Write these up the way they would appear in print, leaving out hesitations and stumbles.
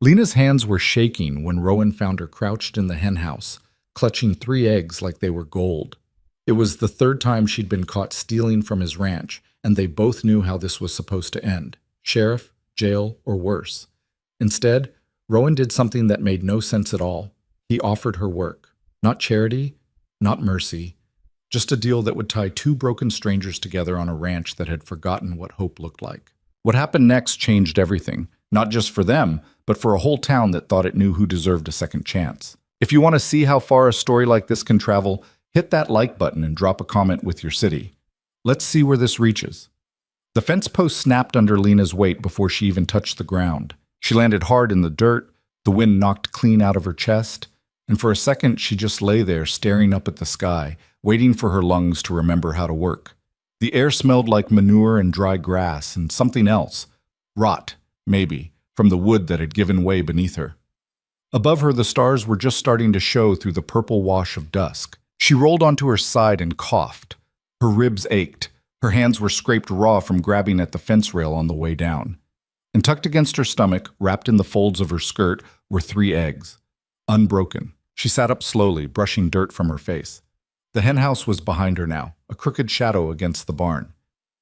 Lena's hands were shaking when Rowan found her crouched in the henhouse, clutching 3 eggs like they were gold. It was the third time she'd been caught stealing from his ranch, and they both knew how this was supposed to end: sheriff, jail, or worse. Instead, Rowan did something that made no sense at all. He offered her work. Not charity, not mercy, just a deal that would tie two broken strangers together on a ranch that had forgotten what hope looked like. What happened next changed everything, not just for them, but for a whole town that thought it knew who deserved a second chance. If you want to see how far a story like this can travel, hit that like button and drop a comment with your city. Let's see where this reaches. The fence post snapped under Lena's weight before she even touched the ground. She landed hard in the dirt, the wind knocked clean out of her chest, and for a second she just lay there staring up at the sky, waiting for her lungs to remember how to work. The air smelled like manure and dry grass and something else. Rot, maybe, from the wood that had given way beneath her. Above her, the stars were just starting to show through the purple wash of dusk. She rolled onto her side and coughed. Her ribs ached. Her hands were scraped raw from grabbing at the fence rail on the way down. And tucked against her stomach, wrapped in the folds of her skirt, were 3 eggs. Unbroken. She sat up slowly, brushing dirt from her face. The henhouse was behind her now, a crooked shadow against the barn.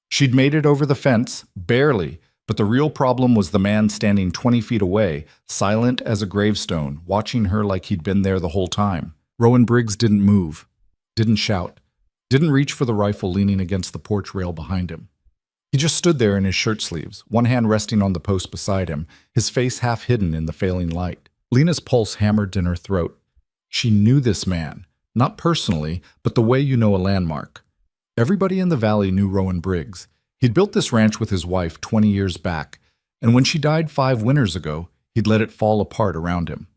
She'd made it over the fence, barely, but the real problem was the man standing 20 feet away, silent as a gravestone, watching her like he'd been there the whole time. Rowan Briggs didn't move, didn't shout, didn't reach for the rifle leaning against the porch rail behind him. He just stood there in his shirt sleeves, one hand resting on the post beside him, his face half hidden in the failing light. Lena's pulse hammered in her throat. She knew this man, not personally, but the way you know a landmark. Everybody in the valley knew Rowan Briggs. He'd built this ranch with his wife 20 years back, and when she died 5 winters ago, he'd let it fall apart around him.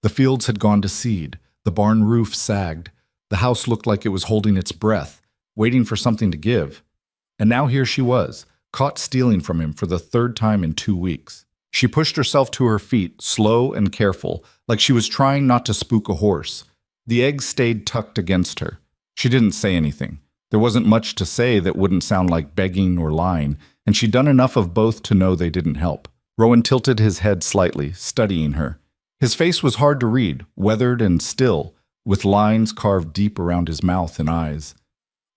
The fields had gone to seed, the barn roof sagged, the house looked like it was holding its breath, waiting for something to give. And now here she was, caught stealing from him for the 3rd time in 2 weeks. She pushed herself to her feet, slow and careful, like she was trying not to spook a horse. The eggs stayed tucked against her. She didn't say anything. There wasn't much to say that wouldn't sound like begging or lying, and she'd done enough of both to know they didn't help. Rowan tilted his head slightly, studying her. His face was hard to read, weathered and still, with lines carved deep around his mouth and eyes.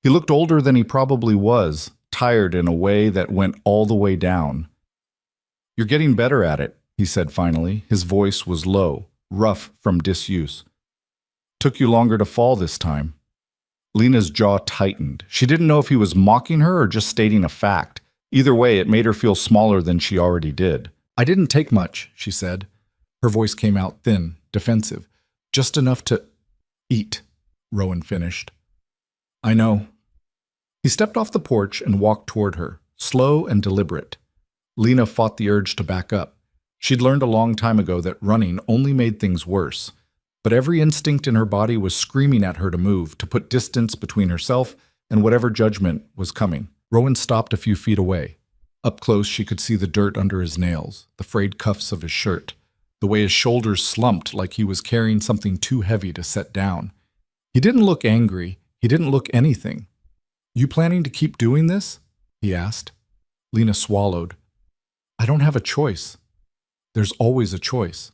He looked older than he probably was, tired in a way that went all the way down. "You're getting better at it," he said finally. His voice was low, rough from disuse. "Took you longer to fall this time." Lena's jaw tightened. She didn't know if he was mocking her or just stating a fact. Either way, it made her feel smaller than she already did. "I didn't take much," she said. Her voice came out thin, defensive. "Just enough to eat," Rowan finished. "I know." He stepped off the porch and walked toward her, slow and deliberate. Lena fought the urge to back up. She'd learned a long time ago that running only made things worse. But every instinct in her body was screaming at her to move, to put distance between herself and whatever judgment was coming. Rowan stopped a few feet away. Up close, she could see the dirt under his nails, the frayed cuffs of his shirt, the way his shoulders slumped like he was carrying something too heavy to set down. He didn't look angry. He didn't look anything. "You planning to keep doing this?" he asked. Lena swallowed. "I don't have a choice." "There's always a choice."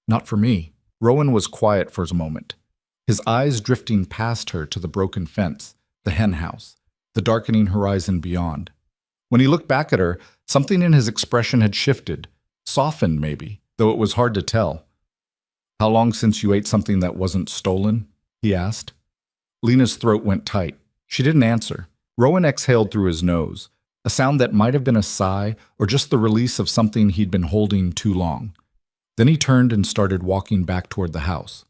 "Not for me." Rowan was quiet for a moment, his eyes drifting past her to the broken fence, the henhouse, the darkening horizon beyond. When he looked back at her, something in his expression had shifted, softened maybe, though it was hard to tell. "How long since you ate something that wasn't stolen?" he asked. Lena's throat went tight. She didn't answer. Rowan exhaled through his nose, a sound that might have been a sigh or just the release of something he'd been holding too long. Then he turned and started walking back toward the house.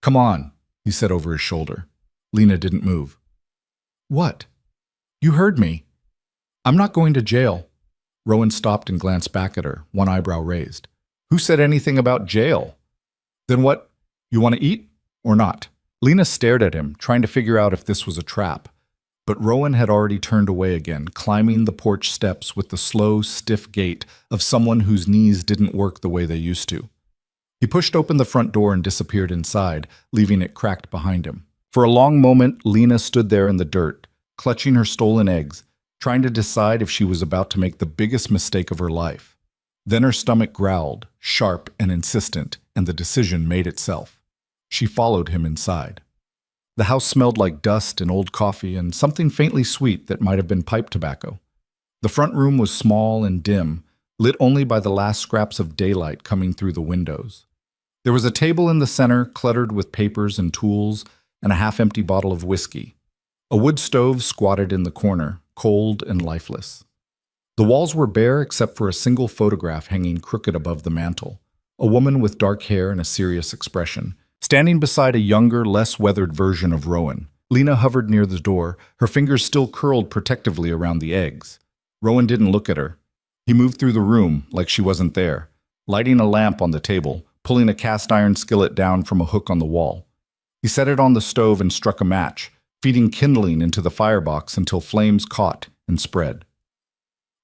"Come on," he said over his shoulder. Lena didn't move. "What?" "You heard me." "I'm not going to jail." Rowan stopped and glanced back at her, one eyebrow raised. "Who said anything about jail?" "Then what? You want to eat or not?" Lena stared at him, trying to figure out if this was a trap. But Rowan had already turned away again, climbing the porch steps with the slow, stiff gait of someone whose knees didn't work the way they used to. He pushed open the front door and disappeared inside, leaving it cracked behind him. For a long moment, Lena stood there in the dirt, clutching her stolen eggs, trying to decide if she was about to make the biggest mistake of her life. Then her stomach growled, sharp and insistent, and the decision made itself. She followed him inside. The house smelled like dust and old coffee and something faintly sweet that might have been pipe tobacco. The front room was small and dim, lit only by the last scraps of daylight coming through the windows. There was a table in the center cluttered with papers and tools and a half-empty bottle of whiskey. A wood stove squatted in the corner, cold and lifeless. The walls were bare except for a single photograph hanging crooked above the mantel, a woman with dark hair and a serious expression, standing beside a younger, less weathered version of Rowan. Lena hovered near the door, her fingers still curled protectively around the eggs. Rowan didn't look at her. He moved through the room like she wasn't there, lighting a lamp on the table, pulling a cast-iron skillet down from a hook on the wall. He set it on the stove and struck a match, feeding kindling into the firebox until flames caught and spread.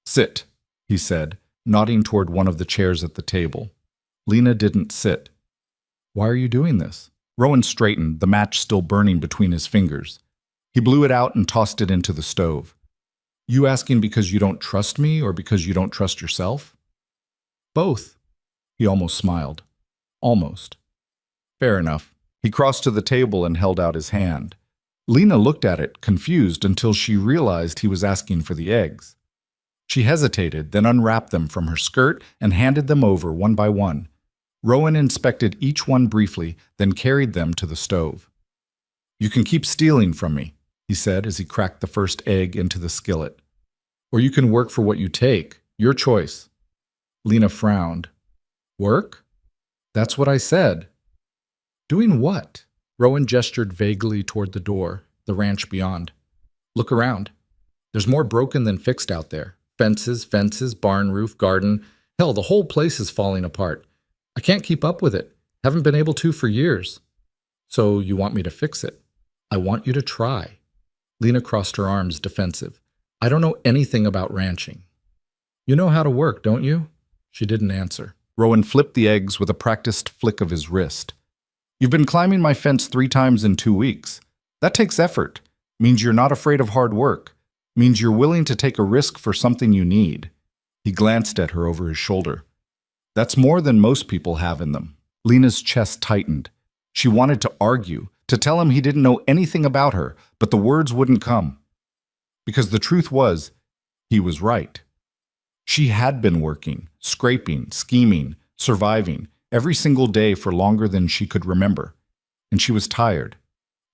"Sit," he said, nodding toward one of the chairs at the table. Lena didn't sit. "Why are you doing this?" Rowan straightened, the match still burning between his fingers. He blew it out and tossed it into the stove. "You asking because you don't trust me or because you don't trust yourself?" "Both." He almost smiled. "Almost." "Fair enough." He crossed to the table and held out his hand. Lena looked at it, confused, until she realized he was asking for the eggs. She hesitated, then unwrapped them from her skirt and handed them over one by one. Rowan inspected each one briefly, then carried them to the stove. "You can keep stealing from me," he said as he cracked the first egg into the skillet. "Or you can work for what you take. Your choice." Lena frowned. "Work? That's what I said." "Doing what?" Rowan gestured vaguely toward the door, the ranch beyond. "Look around. There's more broken than fixed out there. Fences, barn roof, garden. Hell, the whole place is falling apart. I can't keep up with it. Haven't been able to for years. So you want me to fix it? I want you to try." Lena crossed her arms, defensive. "I don't know anything about ranching." "You know how to work, don't you?" She didn't answer. Rowan flipped the eggs with a practiced flick of his wrist. "You've been climbing my fence 3 times in 2 weeks. That takes effort. Means you're not afraid of hard work. Means you're willing to take a risk for something you need." He glanced at her over his shoulder. "That's more than most people have in them." Lena's chest tightened. She wanted to argue, to tell him he didn't know anything about her, but the words wouldn't come. Because the truth was, he was right. She had been working, scraping, scheming, surviving, every single day for longer than she could remember. And she was tired.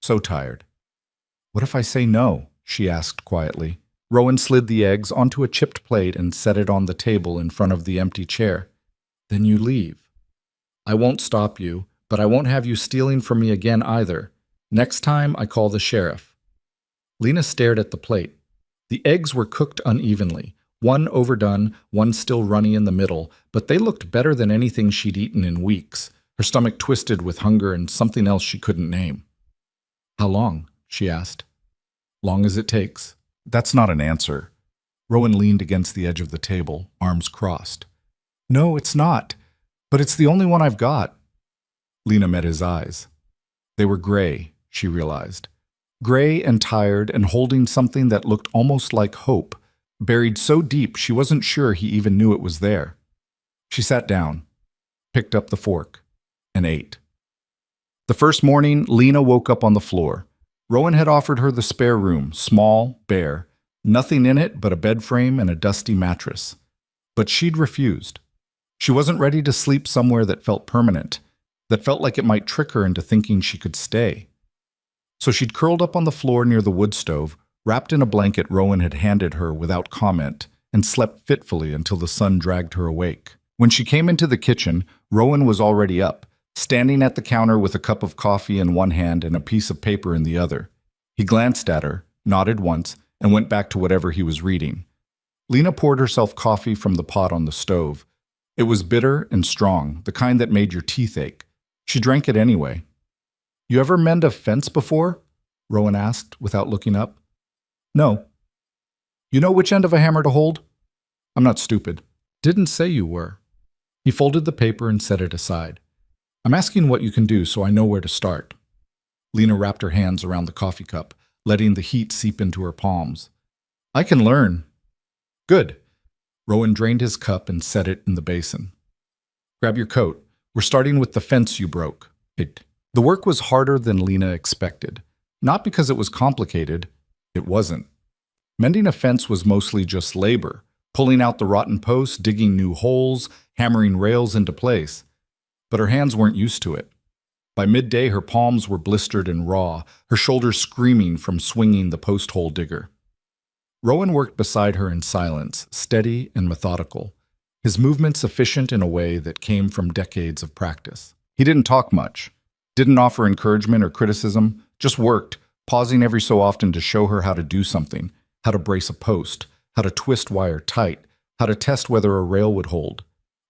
So tired. "What if I say no?" she asked quietly. Rowan slid the eggs onto a chipped plate and set it on the table in front of the empty chair. "Then you leave. I won't stop you, but I won't have you stealing from me again either. Next time, I call the sheriff." Lena stared at the plate. The eggs were cooked unevenly, one overdone, one still runny in the middle, but they looked better than anything she'd eaten in weeks, her stomach twisted with hunger and something else she couldn't name. "How long?" she asked. "Long as it takes." "That's not an answer." Rowan leaned against the edge of the table, arms crossed. "No, it's not. But it's the only one I've got." Lena met his eyes. They were gray, she realized. Gray and tired and holding something that looked almost like hope, buried so deep she wasn't sure he even knew it was there. She sat down, picked up the fork, and ate. The first morning, Lena woke up on the floor. Rowan had offered her the spare room, small, bare, nothing in it but a bed frame and a dusty mattress. But she'd refused. She wasn't ready to sleep somewhere that felt permanent, that felt like it might trick her into thinking she could stay. So she'd curled up on the floor near the wood stove, wrapped in a blanket Rowan had handed her without comment, and slept fitfully until the sun dragged her awake. When she came into the kitchen, Rowan was already up, standing at the counter with a cup of coffee in one hand and a piece of paper in the other. He glanced at her, nodded once, and went back to whatever he was reading. Lena poured herself coffee from the pot on the stove. It was bitter and strong, the kind that made your teeth ache. She drank it anyway. "You ever mend a fence before?" Rowan asked, without looking up. "No." "You know which end of a hammer to hold?" "I'm not stupid." "Didn't say you were." He folded the paper and set it aside. "I'm asking what you can do so I know where to start." Lena wrapped her hands around the coffee cup, letting the heat seep into her palms. "I can learn." "Good. Rowan drained his cup and set it in the basin. Grab your coat. We're starting with the fence you broke. The work was harder than Lena expected. Not because it was complicated. It wasn't. Mending a fence was mostly just labor, pulling out the rotten posts, digging new holes, hammering rails into place. But her hands weren't used to it. By midday, her palms were blistered and raw, her shoulders screaming from swinging the post hole digger. Rowan worked beside her in silence, steady and methodical, his movements efficient in a way that came from decades of practice. He didn't talk much, didn't offer encouragement or criticism, just worked, pausing every so often to show her how to do something, how to brace a post, how to twist wire tight, how to test whether a rail would hold.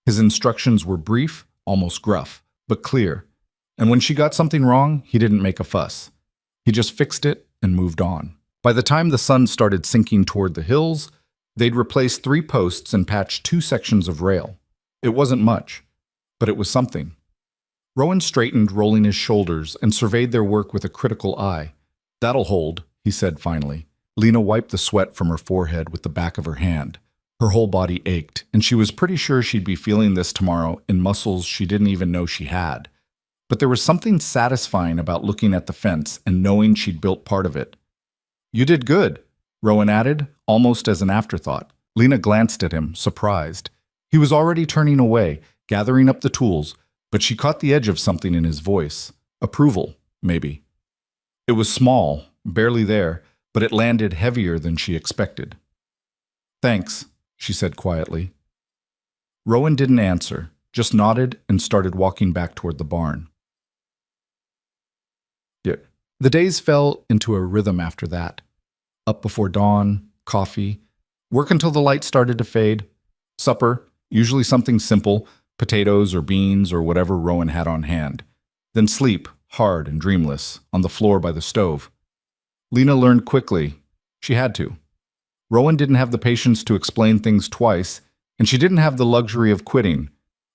His instructions were brief, almost gruff, but clear. And when she got something wrong, he didn't make a fuss. He just fixed it and moved on. By the time the sun started sinking toward the hills, they'd replaced 3 posts and patched 2 sections of rail. It wasn't much, but it was something. Rowan straightened, rolling his shoulders, and surveyed their work with a critical eye. "That'll hold," he said finally. Lena wiped the sweat from her forehead with the back of her hand. Her whole body ached, and she was pretty sure she'd be feeling this tomorrow in muscles she didn't even know she had. But there was something satisfying about looking at the fence and knowing she'd built part of it. "You did good," Rowan added, almost as an afterthought. Lena glanced at him, surprised. He was already turning away, gathering up the tools, but she caught the edge of something in his voice. Approval, maybe. It was small, barely there, but it landed heavier than she expected. "Thanks," she said quietly. Rowan didn't answer, just nodded and started walking back toward the barn. The days fell into a rhythm after that. Up before dawn, coffee, work until the light started to fade, supper, usually something simple, potatoes or beans or whatever Rowan had on hand, then sleep, hard and dreamless, on the floor by the stove. Lena learned quickly. She had to. Rowan didn't have the patience to explain things twice, and she didn't have the luxury of quitting.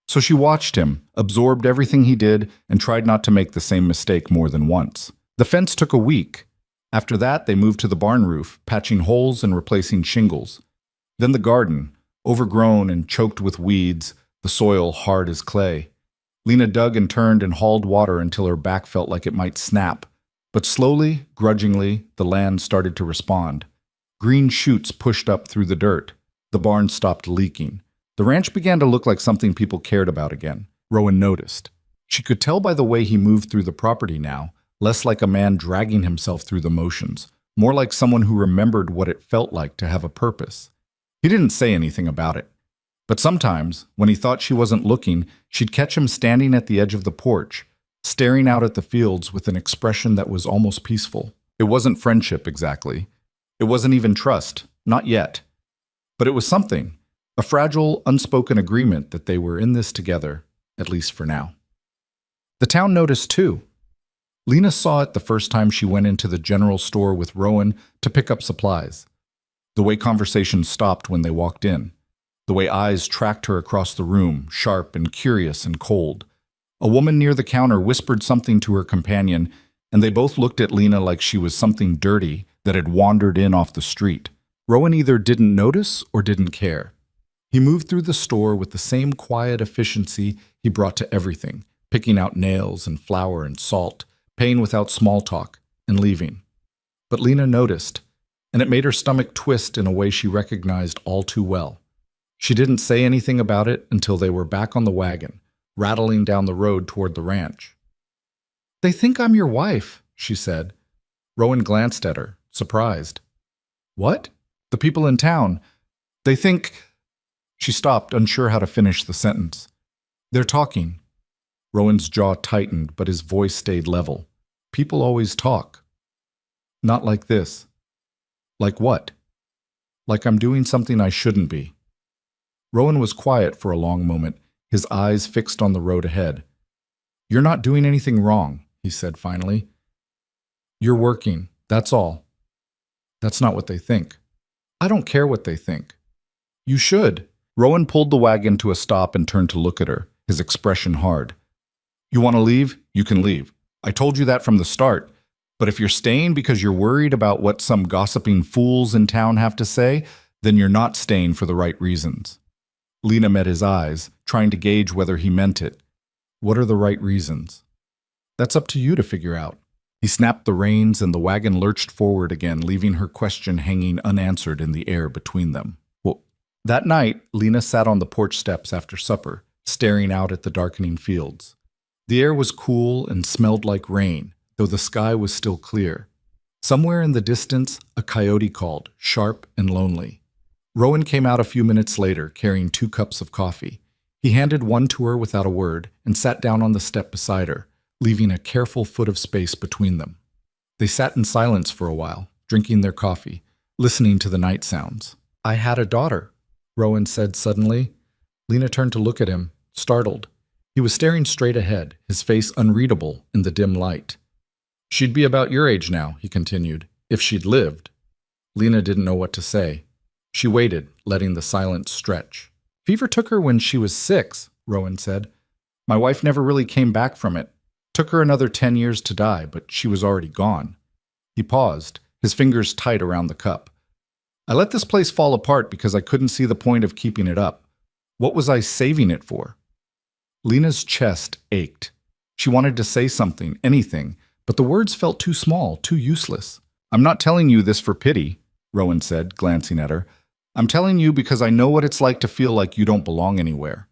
So she watched him, absorbed everything he did, and tried not to make the same mistake more than once. The fence took a week. After that, they moved to the barn roof, patching holes and replacing shingles. Then the garden, overgrown and choked with weeds, the soil hard as clay. Lena dug and turned and hauled water until her back felt like it might snap. But slowly, grudgingly, the land started to respond. Green shoots pushed up through the dirt. The barn stopped leaking. The ranch began to look like something people cared about again. Rowan noticed. She could tell by the way he moved through the property now, less like a man dragging himself through the motions, more like someone who remembered what it felt like to have a purpose. He didn't say anything about it. But sometimes, when he thought she wasn't looking, she'd catch him standing at the edge of the porch, staring out at the fields with an expression that was almost peaceful. It wasn't friendship exactly. It wasn't even trust, not yet. But it was something, a fragile, unspoken agreement that they were in this together, at least for now. The town noticed too. Lena saw it the first time she went into the general store with Rowan to pick up supplies. The way conversations stopped when they walked in. The way eyes tracked her across the room, sharp and curious and cold. A woman near the counter whispered something to her companion, and they both looked at Lena like she was something dirty that had wandered in off the street. Rowan either didn't notice or didn't care. He moved through the store with the same quiet efficiency he brought to everything, picking out nails and flour and salt, paying without small talk, and leaving. But Lena noticed, and it made her stomach twist in a way she recognized all too well. She didn't say anything about it until they were back on the wagon, rattling down the road toward the ranch. "They think I'm your wife," she said. Rowan glanced at her, surprised. "What?" "The people in town. They think—" She stopped, unsure how to finish the sentence. "They're talking." Rowan's jaw tightened, but his voice stayed level. "People always talk." "Not like this." "Like what?" "Like I'm doing something I shouldn't be." Rowan was quiet for a long moment, his eyes fixed on the road ahead. "You're not doing anything wrong," he said finally. "You're working, that's all." "That's not what they think." "I don't care what they think." "You should." Rowan pulled the wagon to a stop and turned to look at her, his expression hard. "You want to leave? You can leave. I told you that from the start. But if you're staying because you're worried about what some gossiping fools in town have to say, Then you're not staying for the right reasons. Lena met his eyes, trying to gauge whether he meant it. What are the right reasons? That's up to you to figure out. He snapped the reins and the wagon lurched forward again, leaving her question hanging unanswered in the air between them. Well, that night, Lena sat on the porch steps after supper, staring out at the darkening fields. The air was cool and smelled like rain, though the sky was still clear. Somewhere in the distance, a coyote called, sharp and lonely. Rowan came out a few minutes later, carrying 2 cups of coffee. He handed one to her without a word and sat down on the step beside her, leaving a careful foot of space between them. They sat in silence for a while, drinking their coffee, listening to the night sounds. I had a daughter, Rowan said suddenly. Lena turned to look at him, startled. He was staring straight ahead, his face unreadable in the dim light. She'd be about your age now, he continued, if she'd lived. Lena didn't know what to say. She waited, letting the silence stretch. Fever took her when she was 6, Rowan said. My wife never really came back from it. Took her another 10 years to die, but she was already gone. He paused, his fingers tight around the cup. I let this place fall apart because I couldn't see the point of keeping it up. What was I saving it for? Lena's chest ached. She wanted to say something, anything, but the words felt too small, too useless. I'm not telling you this for pity, Rowan said, glancing at her. I'm telling you because I know what it's like to feel like you don't belong anywhere.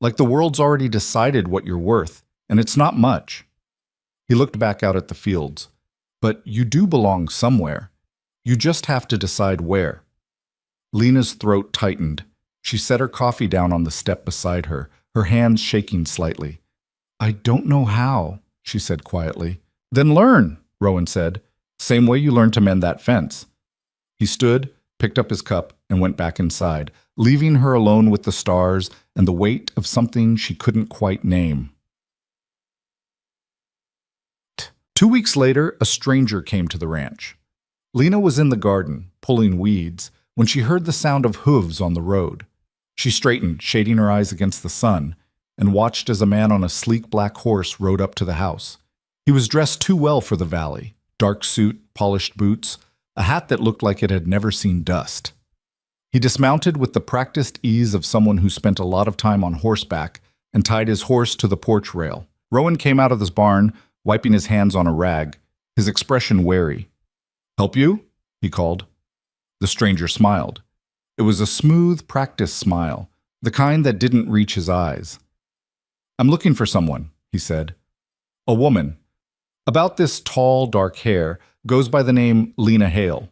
Like the world's already decided what you're worth, and it's not much. He looked back out at the fields. But you do belong somewhere. You just have to decide where. Lena's throat tightened. She set her coffee down on the step beside her, her hands shaking slightly. I don't know how, she said quietly. Then learn, Rowan said. Same way you learned to mend that fence. He stood, picked up his cup, and went back inside, leaving her alone with the stars and the weight of something she couldn't quite name. 2 weeks later, a stranger came to the ranch. Lena was in the garden, pulling weeds, when she heard the sound of hooves on the road. She straightened, shading her eyes against the sun, and watched as a man on a sleek black horse rode up to the house. He was dressed too well for the valley, dark suit, polished boots, a hat that looked like it had never seen dust. He dismounted with the practiced ease of someone who spent a lot of time on horseback and tied his horse to the porch rail. Rowan came out of his barn, wiping his hands on a rag, his expression wary. Help you? He called. The stranger smiled. It was a smooth, practiced smile, the kind that didn't reach his eyes. I'm looking for someone, he said. A woman. About this tall, dark hair, goes by the name Lena Hale.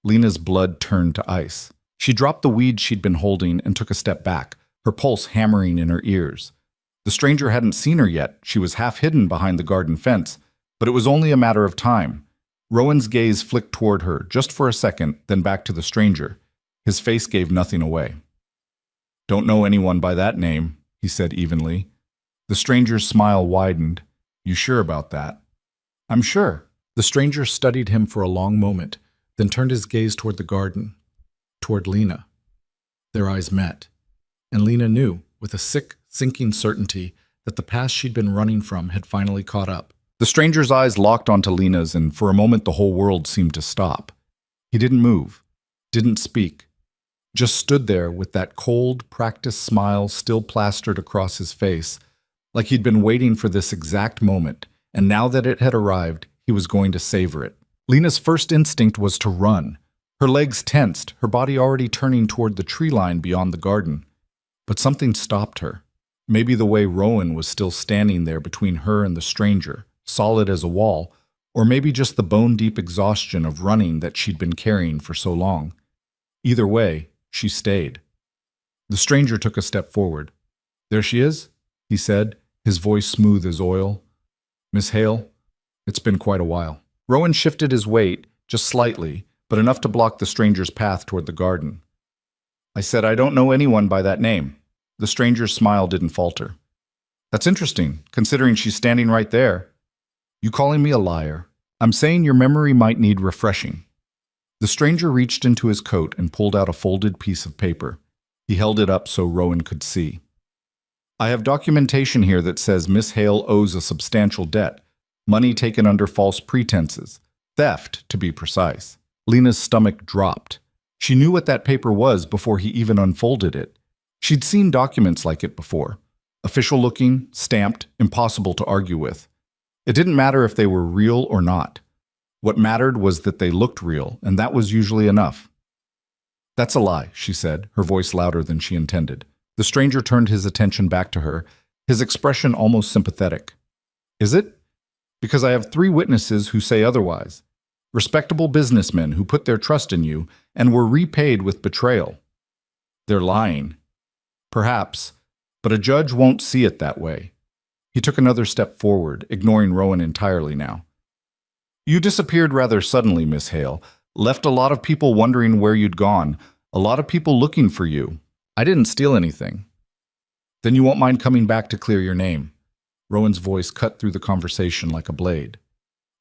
Lena's blood turned to ice. She dropped the weed she'd been holding and took a step back, her pulse hammering in her ears. The stranger hadn't seen her yet. She was half hidden behind the garden fence, but it was only a matter of time. Rowan's gaze flicked toward her, just for a second, then back to the stranger. His face gave nothing away. Don't know anyone by that name, he said evenly. The stranger's smile widened. You sure about that? I'm sure. The stranger studied him for a long moment, then turned his gaze toward the garden, toward Lena. Their eyes met, and Lena knew, with a sick, sinking certainty, that the past she'd been running from had finally caught up. The stranger's eyes locked onto Lena's, and for a moment the whole world seemed to stop. He didn't move, didn't speak, just stood there with that cold, practiced smile still plastered across his face, like he'd been waiting for this exact moment, and now that it had arrived, he was going to savor it. Lena's first instinct was to run, her legs tensed, her body already turning toward the tree line beyond the garden. But something stopped her. Maybe the way Rowan was still standing there between her and the stranger, solid as a wall, or maybe just the bone-deep exhaustion of running that she'd been carrying for so long. Either way, she stayed. The stranger took a step forward. There she is, he said, his voice smooth as oil. Miss Hale, it's been quite a while. Rowan shifted his weight, just slightly, but enough to block the stranger's path toward the garden. I said I don't know anyone by that name. The stranger's smile didn't falter. That's interesting, considering she's standing right there. You calling me a liar? I'm saying your memory might need refreshing. The stranger reached into his coat and pulled out a folded piece of paper. He held it up so Rowan could see. I have documentation here that says Miss Hale owes a substantial debt, money taken under false pretenses, theft, to be precise. Lena's stomach dropped. She knew what that paper was before he even unfolded it. She'd seen documents like it before. Official looking, stamped, impossible to argue with. It didn't matter if they were real or not. What mattered was that they looked real, and that was usually enough. "That's a lie," she said, her voice louder than she intended. The stranger turned his attention back to her, his expression almost sympathetic. "Is it? Because I have 3 witnesses who say otherwise. Respectable businessmen who put their trust in you and were repaid with betrayal. They're lying. Perhaps, but a judge won't see it that way." He took another step forward, ignoring Rowan entirely now. "You disappeared rather suddenly, Miss Hale. Left a lot of people wondering where you'd gone. A lot of people looking for you. I didn't steal anything." "Then you won't mind coming back to clear your name." Rowan's voice cut through the conversation like a blade.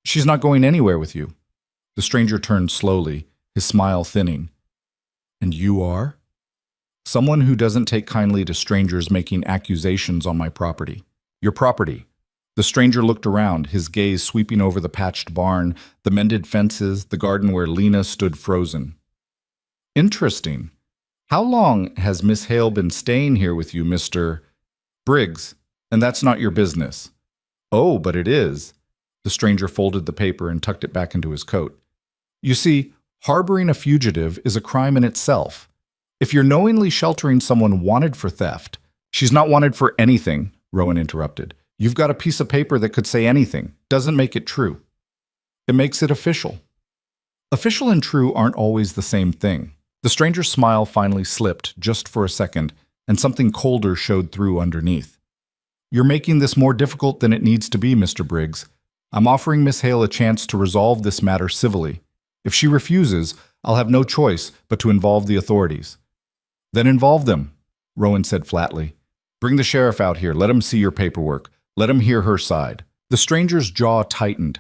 "She's not going anywhere with you." The stranger turned slowly, his smile thinning. "And you are?" "Someone who doesn't take kindly to strangers making accusations on my property." "Your property." The stranger looked around, his gaze sweeping over the patched barn, the mended fences, the garden where Lena stood frozen. "Interesting. How long has Miss Hale been staying here with you, Mr. Briggs? And that's not your business." "Oh, but it is." The stranger folded the paper and tucked it back into his coat. "You see, harboring a fugitive is a crime in itself. If you're knowingly sheltering someone wanted for theft—" "She's not wanted for anything," Rowan interrupted. "You've got a piece of paper that could say anything. Doesn't make it true. It makes it official." Official and true aren't always the same thing. The stranger's smile finally slipped, just for a second, and something colder showed through underneath. "You're making this more difficult than it needs to be, Mr. Briggs. I'm offering Miss Hale a chance to resolve this matter civilly. If she refuses, I'll have no choice but to involve the authorities." "Then involve them," Rowan said flatly. "Bring the sheriff out here. Let him see your paperwork. Let him hear her side." The stranger's jaw tightened.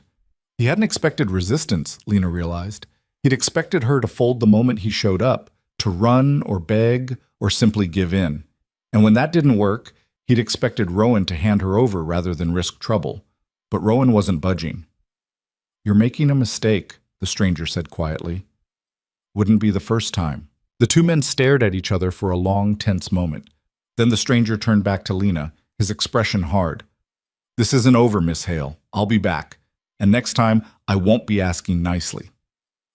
He hadn't expected resistance, Lena realized. He'd expected her to fold the moment he showed up, to run or beg or simply give in. And when that didn't work, he'd expected Rowan to hand her over rather than risk trouble. But Rowan wasn't budging. "You're making a mistake," the stranger said quietly. "Wouldn't be the first time." The 2 men stared at each other for a long, tense moment. Then the stranger turned back to Lena, his expression hard. "This isn't over, Miss Hale. I'll be back. And next time, I won't be asking nicely."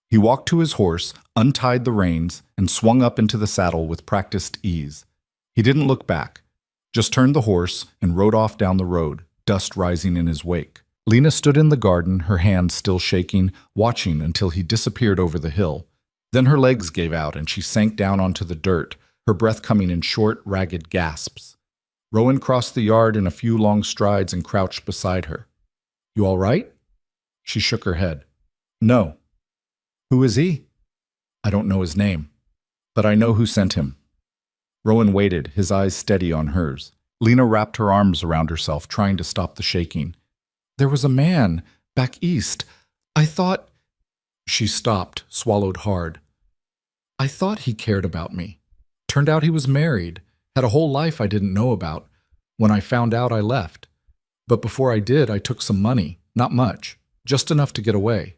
He walked to his horse, untied the reins, and swung up into the saddle with practiced ease. He didn't look back, just turned the horse and rode off down the road, dust rising in his wake. Lena stood in the garden, her hands still shaking, watching until he disappeared over the hill. Then her legs gave out and she sank down onto the dirt, her breath coming in short, ragged gasps. Rowan crossed the yard in a few long strides and crouched beside her. "You all right?" She shook her head. "No." "Who is he?" "I don't know his name, but I know who sent him." Rowan waited, his eyes steady on hers. Lena wrapped her arms around herself, trying to stop the shaking. "There was a man back east. I thought—" She stopped, swallowed hard. "I thought he cared about me. Turned out he was married, had a whole life I didn't know about. When I found out, I left. But before I did, I took some money, not much, just enough to get away."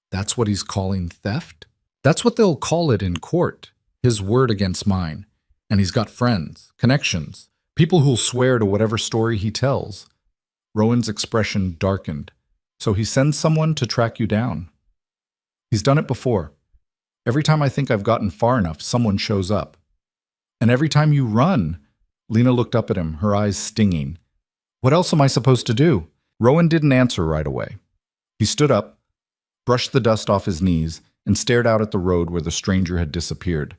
"That's what he's calling theft?" "That's what they'll call it in court, his word against mine. And he's got friends, connections, people who'll swear to whatever story he tells." Rowan's expression darkened. "So he sends someone to track you down?" "He's done it before. Every time I think I've gotten far enough, someone shows up. And every time you run—" Lena looked up at him, her eyes stinging. "What else am I supposed to do?" Rowan didn't answer right away. He stood up, brushed the dust off his knees, and stared out at the road where the stranger had disappeared.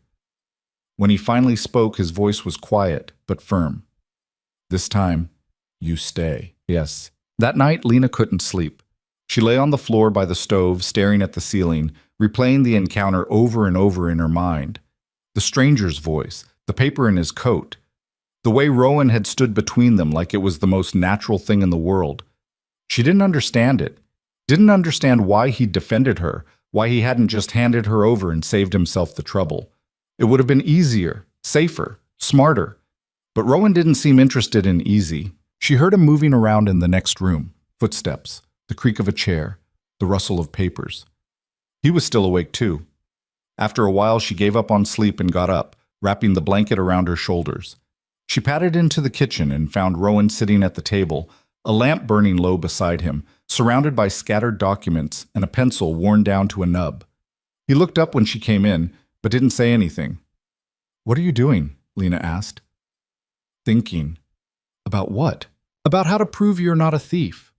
When he finally spoke, his voice was quiet but firm. "This time, you stay." "Yes." That night, Lena couldn't sleep. She lay on the floor by the stove, staring at the ceiling, replaying the encounter over and over in her mind. The stranger's voice, the paper in his coat, the way Rowan had stood between them like it was the most natural thing in the world. She didn't understand it. Didn't understand why he'd defended her, why he hadn't just handed her over and saved himself the trouble. It would have been easier, safer, smarter. But Rowan didn't seem interested in easy. She heard him moving around in the next room, footsteps, the creak of a chair, the rustle of papers. He was still awake too. After a while, she gave up on sleep and got up, wrapping the blanket around her shoulders. She padded into the kitchen and found Rowan sitting at the table, a lamp burning low beside him, surrounded by scattered documents and a pencil worn down to a nub. He looked up when she came in, but didn't say anything. "What are you doing?" Lena asked. "Thinking." "About what?" "About how to prove you're not a thief."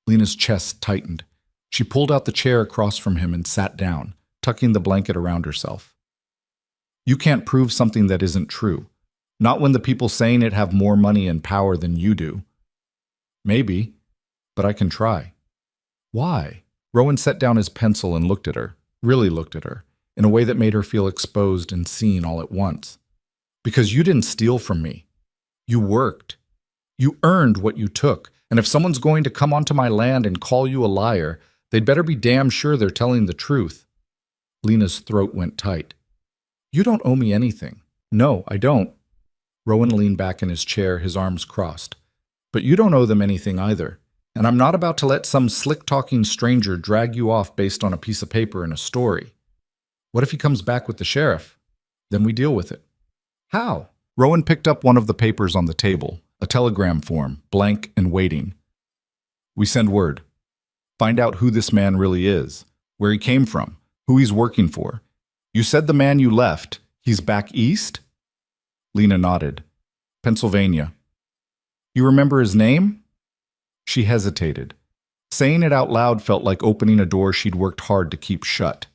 Lena's chest tightened. She pulled out the chair across from him and sat down, tucking the blanket around herself. "You can't prove something that isn't true. Not when the people saying it have more money and power than you do." "Maybe, but I can try." "Why?" Rowan set down his pencil and looked at her, really looked at her, in a way that made her feel exposed and seen all at once. "Because you didn't steal from me. You worked. You earned what you took, and if someone's going to come onto my land and call you a liar, they'd better be damn sure they're telling the truth." Lena's throat went tight. "You don't owe me anything." "No, I don't." Rowan leaned back in his chair, his arms crossed. "But you don't owe them anything either, and I'm not about to let some slick-talking stranger drag you off based on a piece of paper and a story. What if he comes back with the sheriff? Then we deal with it." "How?" Rowan picked up one of the papers on the table, a telegram form, blank and waiting. "We send word. Find out who this man really is, where he came from, who he's working for. You said the man you left, he's back east?" Lena nodded. "Pennsylvania." "You remember his name?" She hesitated. Saying it out loud felt like opening a door she'd worked hard to keep shut.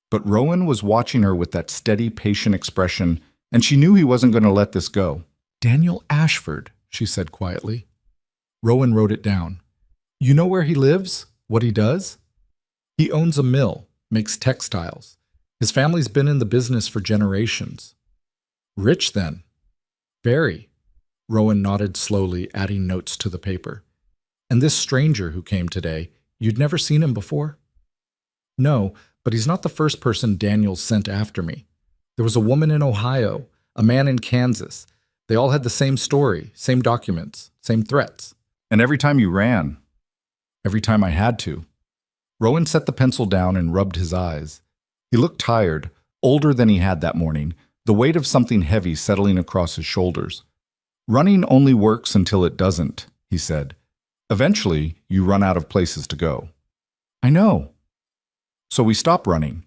But Rowan was watching her with that steady, patient expression, and she knew he wasn't going to let this go. "Daniel Ashford," she said quietly. Rowan wrote it down. "You know where he lives? What he does?" "He owns a mill, makes textiles. His family's been in the business for generations." "Rich, then?" "Very." Rowan nodded slowly, adding notes to the paper. "And this stranger who came today, you'd never seen him before?" "No, but he's not the first person Daniel sent after me. There was a woman in Ohio, a man in Kansas. They all had the same story, same documents, same threats." "And every time you ran?" "Every time I had to." Rowan set the pencil down and rubbed his eyes. He looked tired, older than he had that morning, the weight of something heavy settling across his shoulders. "Running only works until it doesn't," he said. "Eventually, you run out of places to go." "I know." "So we stop running.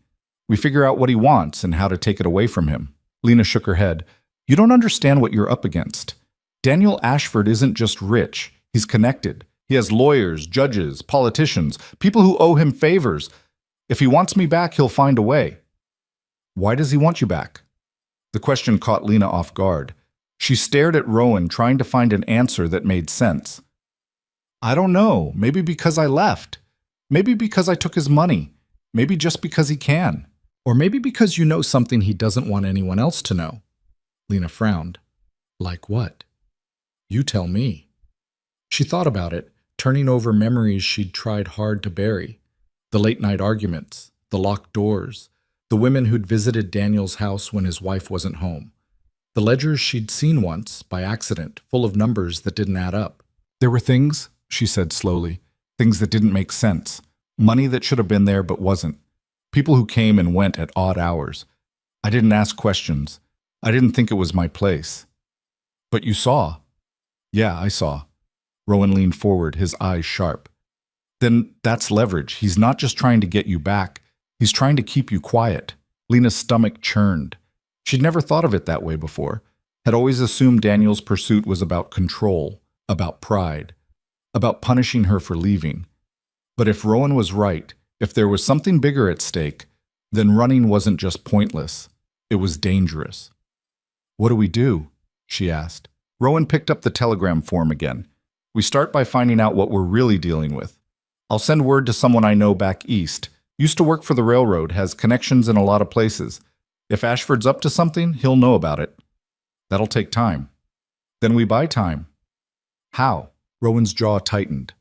We figure out what he wants and how to take it away from him." Lena shook her head. "You don't understand what you're up against. Daniel Ashford isn't just rich. He's connected. He has lawyers, judges, politicians, people who owe him favors. If he wants me back, he'll find a way." "Why does he want you back?" The question caught Lena off guard. She stared at Rowan, trying to find an answer that made sense. "I don't know. Maybe because I left. Maybe because I took his money. Maybe just because he can. Or maybe because you know something he doesn't want anyone else to know." Lena frowned. "Like what?" "You tell me." She thought about it, turning over memories she'd tried hard to bury. The late-night arguments, the locked doors, the women who'd visited Daniel's house when his wife wasn't home. The ledgers she'd seen once, by accident, full of numbers that didn't add up. "There were things," she said slowly, "things that didn't make sense. Money that should have been there but wasn't. People who came and went at odd hours. I didn't ask questions. I didn't think it was my place." "But you saw." "Yeah, I saw." Rowan leaned forward, his eyes sharp. "Then that's leverage. He's not just trying to get you back. He's trying to keep you quiet." Lena's stomach churned. She'd never thought of it that way before. Had always assumed Daniel's pursuit was about control, about pride, about punishing her for leaving. But if Rowan was right, if there was something bigger at stake, then running wasn't just pointless. It was dangerous. "What do we do?" she asked. Rowan picked up the telegram form again. "We start by finding out what we're really dealing with. I'll send word to someone I know back east. Used to work for the railroad, has connections in a lot of places. If Ashford's up to something, he'll know about it. That'll take time. Then we buy time." "How?" Rowan's jaw tightened.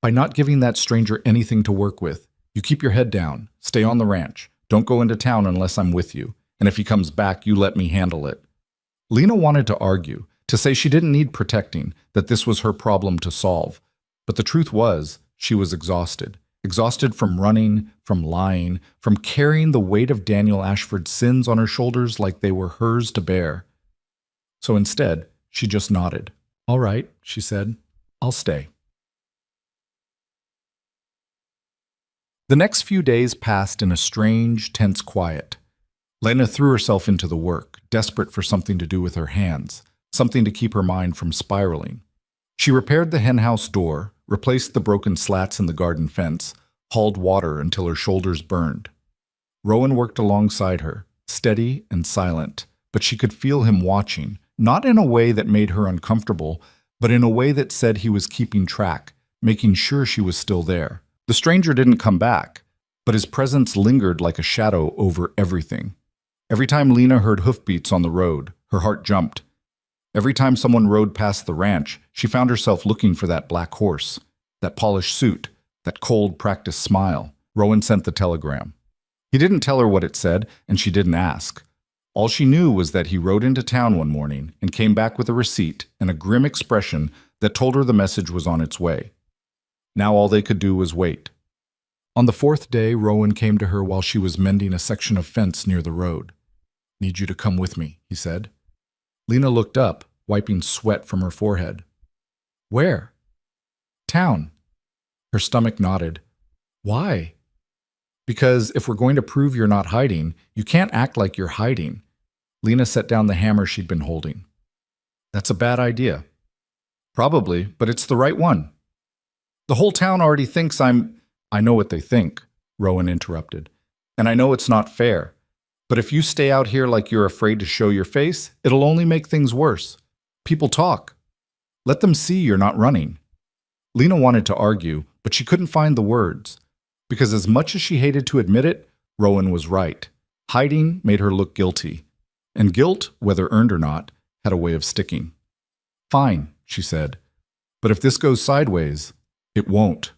"By not giving that stranger anything to work with. You keep your head down, stay on the ranch, don't go into town unless I'm with you, and if he comes back, you let me handle it." Lena wanted to argue, to say she didn't need protecting, that this was her problem to solve. But the truth was, she was exhausted. exhausted from running, from lying, from carrying the weight of Daniel Ashford's sins on her shoulders like they were hers to bear. So instead, she just nodded. "All right," she said. "I'll stay." The next few days passed in a strange, tense quiet. Lena threw herself into the work, desperate for something to do with her hands, something to keep her mind from spiraling. She repaired the henhouse door, replaced the broken slats in the garden fence, hauled water until her shoulders burned. Rowan worked alongside her, steady and silent, but she could feel him watching, not in a way that made her uncomfortable, but in a way that said he was keeping track, making sure she was still there. The stranger didn't come back, but his presence lingered like a shadow over everything. Every time Lena heard hoofbeats on the road, her heart jumped. Every time someone rode past the ranch, she found herself looking for that black horse, that polished suit, that cold, practiced smile. Rowan sent the telegram. He didn't tell her what it said, and she didn't ask. All she knew was that he rode into town one morning and came back with a receipt and a grim expression that told her the message was on its way. Now all they could do was wait. On the fourth day, Rowan came to her while she was mending a section of fence near the road. "Need you to come with me," he said. Lena looked up, wiping sweat from her forehead. "Where?" "Town." Her stomach nodded. "Why?" "Because if we're going to prove you're not hiding, you can't act like you're hiding." Lena set down the hammer she'd been holding. "That's a bad idea." "Probably, but it's the right one." "The whole town already thinks I'm—" "I know what they think," Rowan interrupted. "And I know it's not fair. But if you stay out here like you're afraid to show your face, it'll only make things worse. People talk. Let them see you're not running." Lena wanted to argue, but she couldn't find the words. Because as much as she hated to admit it, Rowan was right. Hiding made her look guilty. And guilt, whether earned or not, had a way of sticking. "Fine," she said. "But if this goes sideways, it won't."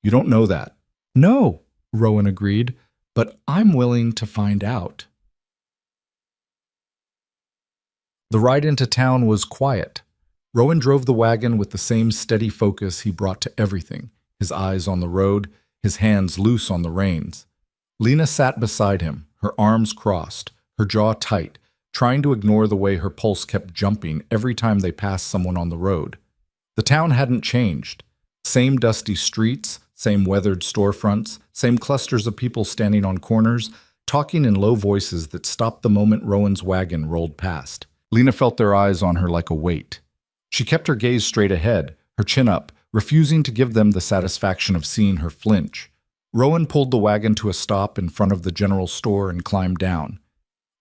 "You don't know that." "No," Rowan agreed, "but I'm willing to find out." The ride into town was quiet. Rowan drove the wagon with the same steady focus he brought to everything, his eyes on the road, his hands loose on the reins. Lena sat beside him, her arms crossed, her jaw tight, trying to ignore the way her pulse kept jumping every time they passed someone on the road. The town hadn't changed. Same dusty streets, same weathered storefronts, same clusters of people standing on corners, talking in low voices that stopped the moment Rowan's wagon rolled past. Lena felt their eyes on her like a weight. She kept her gaze straight ahead, her chin up, refusing to give them the satisfaction of seeing her flinch. Rowan pulled the wagon to a stop in front of the general store and climbed down.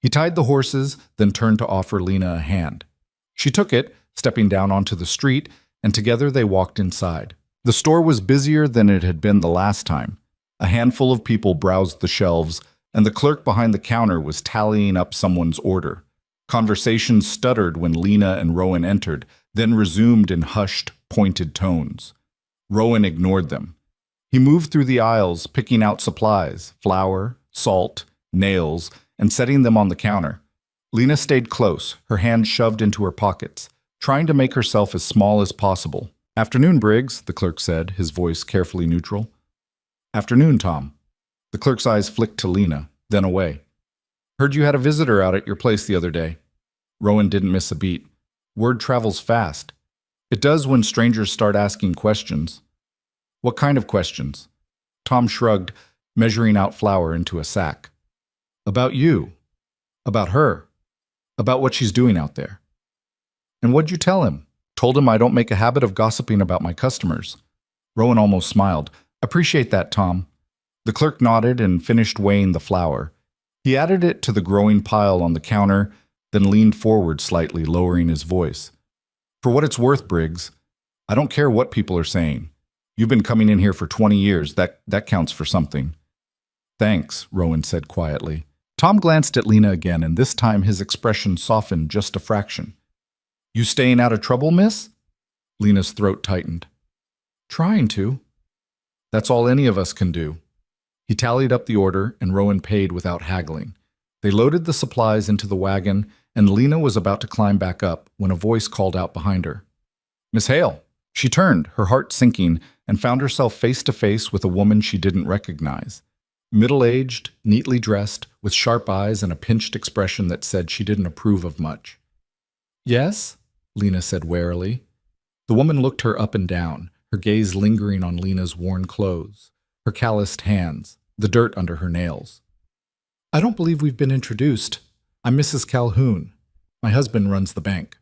He tied the horses, then turned to offer Lena a hand. She took it, stepping down onto the street, and together they walked inside. The store was busier than it had been the last time. A handful of people browsed the shelves, and the clerk behind the counter was tallying up someone's order. Conversations stuttered when Lena and Rowan entered, then resumed in hushed, pointed tones. Rowan ignored them. He moved through the aisles, picking out supplies, flour, salt, nails, and setting them on the counter. Lena stayed close, her hands shoved into her pockets, trying to make herself as small as possible. "Afternoon, Briggs," the clerk said, his voice carefully neutral. "Afternoon, Tom." The clerk's eyes flicked to Lena, then away. "Heard you had a visitor out at your place the other day." Rowan didn't miss a beat. Word travels fast. It does when strangers start asking questions. "What kind of questions?" Tom shrugged, measuring out flour into a sack. "About you. About her. About what she's doing out there." "And what'd you tell him?" "Told him I don't make a habit of gossiping about my customers." Rowan almost smiled. "Appreciate that, Tom." The clerk nodded and finished weighing the flour. He added it to the growing pile on the counter, then leaned forward slightly, lowering his voice. "For what it's worth, Briggs, I don't care what people are saying. You've been coming in here for 20 years. That counts for something." "Thanks," Rowan said quietly. Tom glanced at Lena again, and this time his expression softened just a fraction. "You staying out of trouble, miss?" Lena's throat tightened. "Trying to." "That's all any of us can do." He tallied up the order, and Rowan paid without haggling. They loaded the supplies into the wagon, and Lena was about to climb back up when a voice called out behind her. "Miss Hale, She turned, her heart sinking, and found herself face to face with a woman she didn't recognize. Middle-aged, neatly dressed, with sharp eyes and a pinched expression that said she didn't approve of much. "Yes?" Lena said warily. The woman looked her up and down, her gaze lingering on Lena's worn clothes, her calloused hands, the dirt under her nails. "I don't believe we've been introduced. I'm Mrs. Calhoun. My husband runs the bank."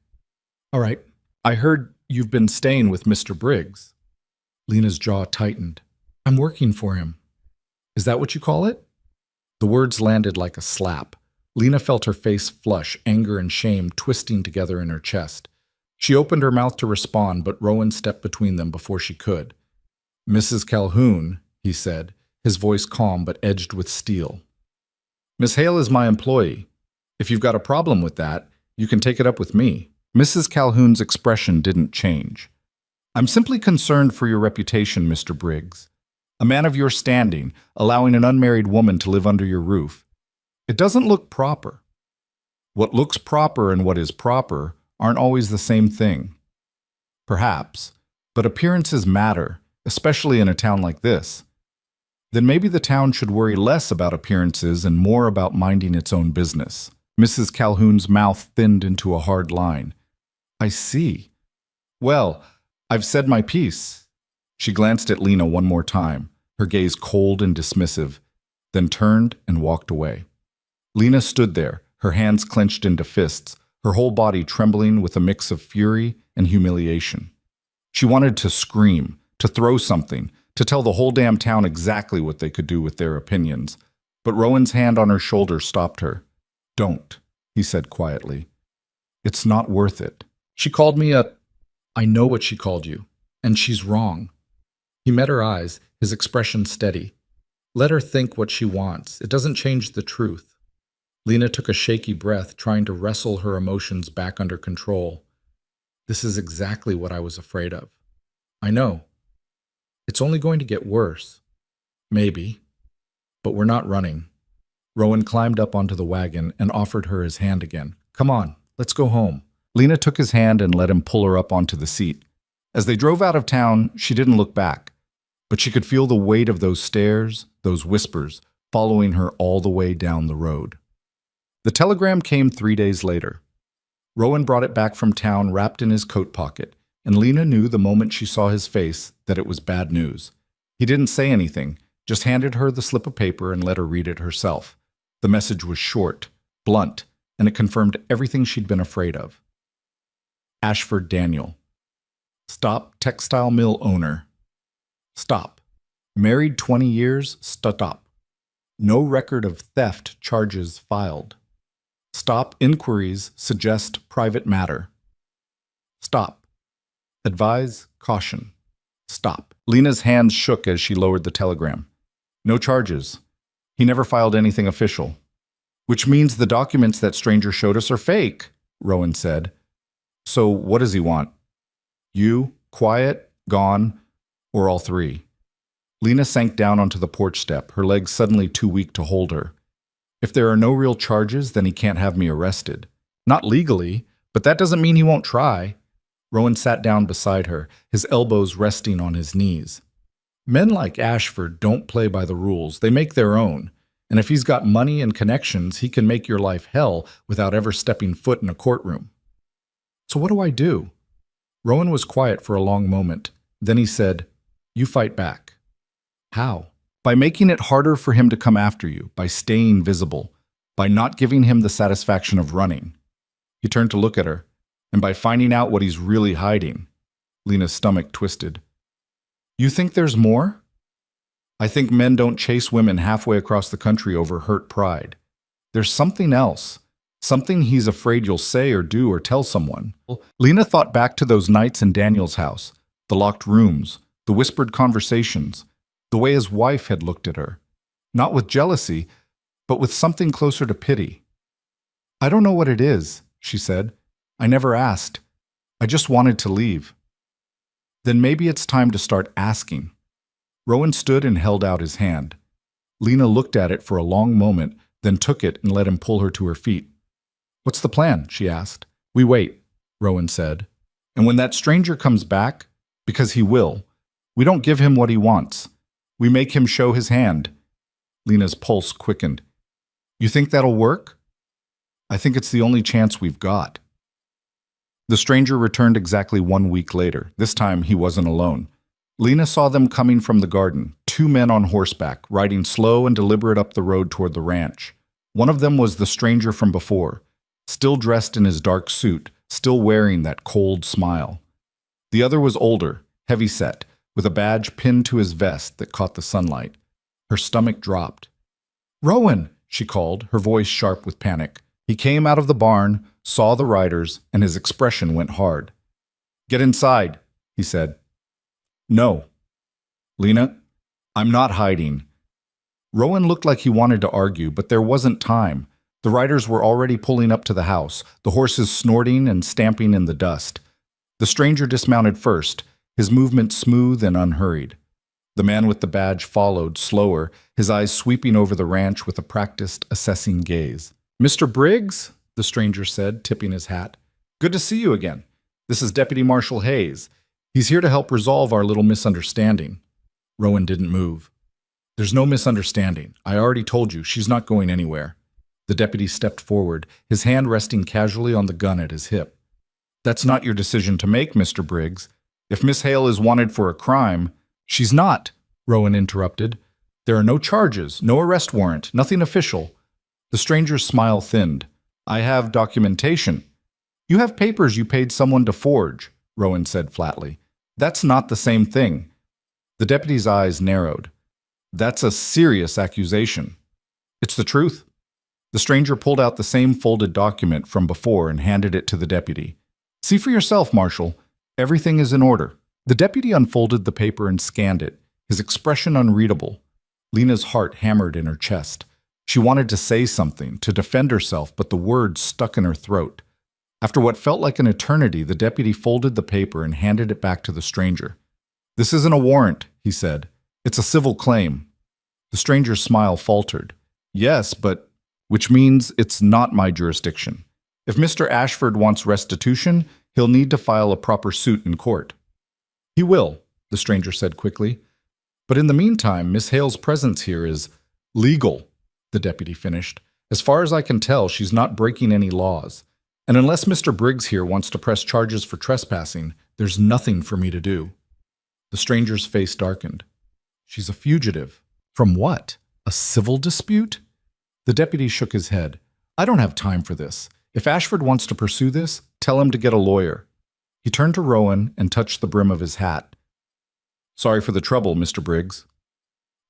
"All right. I heard you've been staying with Mr. Briggs." Lena's jaw tightened. "I'm working for him." "Is that what you call it?" The words landed like a slap. Lena felt her face flush, anger and shame twisting together in her chest. She opened her mouth to respond, but Rowan stepped between them before she could. "Mrs. Calhoun," he said, his voice calm but edged with steel. "Miss Hale is my employee. If you've got a problem with that, you can take it up with me." Mrs. Calhoun's expression didn't change. "I'm simply concerned for your reputation, Mr. Briggs. A man of your standing, allowing an unmarried woman to live under your roof. It doesn't look proper." "What looks proper and what is proper aren't always the same thing." "Perhaps, but appearances matter, especially in a town like this." "Then maybe the town should worry less about appearances and more about minding its own business." Mrs. Calhoun's mouth thinned into a hard line. "I see. Well, I've said my piece." She glanced at Lena one more time, her gaze cold and dismissive, then turned and walked away. Lena stood there, her hands clenched into fists, her whole body trembling with a mix of fury and humiliation. She wanted to scream, to throw something, to tell the whole damn town exactly what they could do with their opinions. But Rowan's hand on her shoulder stopped her. "Don't," he said quietly. "It's not worth it. She called me a—" "I know what she called you, and she's wrong." He met her eyes, his expression steady. "Let her think what she wants. It doesn't change the truth." Lena took a shaky breath, trying to wrestle her emotions back under control. "This is exactly what I was afraid of. I know. It's only going to get worse. Maybe. But we're not running." Rowan climbed up onto the wagon and offered her his hand again. "Come on, let's go home." Lena took his hand and let him pull her up onto the seat. As they drove out of town, she didn't look back, but she could feel the weight of those stares, those whispers, following her all the way down the road. The telegram came 3 days later. Rowan brought it back from town wrapped in his coat pocket, and Lena knew the moment she saw his face that it was bad news. He didn't say anything, just handed her the slip of paper and let her read it herself. The message was short, blunt, and it confirmed everything she'd been afraid of. Ashford Daniel. Stop, textile mill owner. Stop. Married 20 years, stop. No record of theft charges filed. Stop, inquiries suggest private matter. Stop. Advise caution. Stop. Lena's hands shook as she lowered the telegram. No charges. He never filed anything official. "Which means the documents that stranger showed us are fake," Rowan said. "So what does he want? You, quiet, gone, or all three?" Lena sank down onto the porch step, her legs suddenly too weak to hold her. "If there are no real charges, then he can't have me arrested. Not legally, but that doesn't mean he won't try." Rowan sat down beside her, his elbows resting on his knees. "Men like Ashford don't play by the rules. They make their own. And if he's got money and connections, he can make your life hell without ever stepping foot in a courtroom." "So what do I do?" Rowan was quiet for a long moment. Then he said, "You fight back." "How?" "By making it harder for him to come after you, by staying visible, by not giving him the satisfaction of running." He turned to look at her. "And by finding out what he's really hiding." Lena's stomach twisted. "You think there's more?" "I think men don't chase women halfway across the country over hurt pride. There's something else. Something he's afraid you'll say or do or tell someone." Lena thought back to those nights in Daniel's house, the locked rooms, the whispered conversations, the way his wife had looked at her. Not with jealousy, but with something closer to pity. "I don't know what it is," she said. "I never asked. I just wanted to leave." "Then maybe it's time to start asking." Rowan stood and held out his hand. Lena looked at it for a long moment, then took it and let him pull her to her feet. "What's the plan?" she asked. "We wait," Rowan said. "And when that stranger comes back, Because he will. We don't give him what he wants. We make him show his hand. Lena's pulse quickened. You think that'll work? I think it's the only chance we've got. The stranger returned exactly 1 week later. This time he wasn't alone. Lena saw them coming from the garden, 2 men on horseback, riding slow and deliberate up the road toward the ranch. One of them was the stranger from before, still dressed in his dark suit, still wearing that cold smile. The other was older, heavy-set, with a badge pinned to his vest that caught the sunlight. Her stomach dropped. "Rowan!" she called, her voice sharp with panic. He came out of the barn, saw the riders, and his expression went hard. "Get inside," he said. "No." "Lena, I'm not hiding." Rowan looked like he wanted to argue, but there wasn't time. The riders were already pulling up to the house, the horses snorting and stamping in the dust. The stranger dismounted first, his movement smooth and unhurried. The man with the badge followed, slower, his eyes sweeping over the ranch with a practiced, assessing gaze. "Mr. Briggs," the stranger said, tipping his hat. "Good to see you again. This is Deputy Marshal Hayes. He's here to help resolve our little misunderstanding." Rowan didn't move. "There's no misunderstanding. I already told you, she's not going anywhere." The deputy stepped forward, his hand resting casually on the gun at his hip. "That's not your decision to make, Mr. Briggs. If Miss Hale is wanted for a crime—" "She's not," Rowan interrupted. "There are no charges, no arrest warrant, nothing official." The stranger's smile thinned. "I have documentation." "You have papers you paid someone to forge," Rowan said flatly. "That's not the same thing." The deputy's eyes narrowed. "That's a serious accusation." "It's the truth." The stranger pulled out the same folded document from before and handed it to the deputy. "See for yourself, Marshal. Everything is in order." The deputy unfolded the paper and scanned it, his expression unreadable. Lena's heart hammered in her chest. She wanted to say something, to defend herself, but the words stuck in her throat. After what felt like an eternity, the deputy folded the paper and handed it back to the stranger. "This isn't a warrant," he said. "It's a civil claim." The stranger's smile faltered. "Yes, but—" "Which means it's not my jurisdiction. If Mr. Ashford wants restitution, he'll need to file a proper suit in court." "He will," the stranger said quickly. "But in the meantime, Miss Hale's presence here is legal," the deputy finished. "As far as I can tell, she's not breaking any laws. And unless Mr. Briggs here wants to press charges for trespassing, there's nothing for me to do." The stranger's face darkened. "She's a fugitive. From what? A civil dispute?" The deputy shook his head. "I don't have time for this. If Ashford wants to pursue this, tell him to get a lawyer." He turned to Rowan and touched the brim of his hat. "Sorry for the trouble, Mr. Briggs."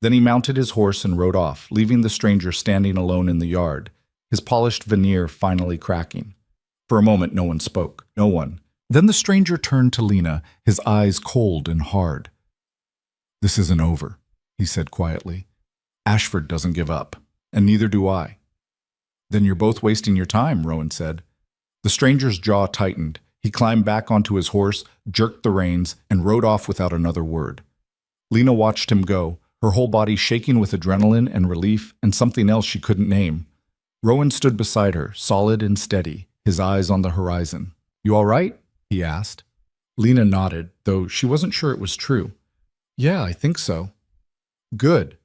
Then he mounted his horse and rode off, leaving the stranger standing alone in the yard, his polished veneer finally cracking. For a moment, no one spoke. No one. Then the stranger turned to Lena, his eyes cold and hard. "This isn't over," he said quietly. "Ashford doesn't give up, and neither do I." "Then you're both wasting your time," Rowan said. The stranger's jaw tightened. He climbed back onto his horse, jerked the reins, and rode off without another word. Lena watched him go, her whole body shaking with adrenaline and relief and something else she couldn't name. Rowan stood beside her, solid and steady, his eyes on the horizon. "You all right?" he asked. Lena nodded, though she wasn't sure it was true. "Yeah, I think so." "Good."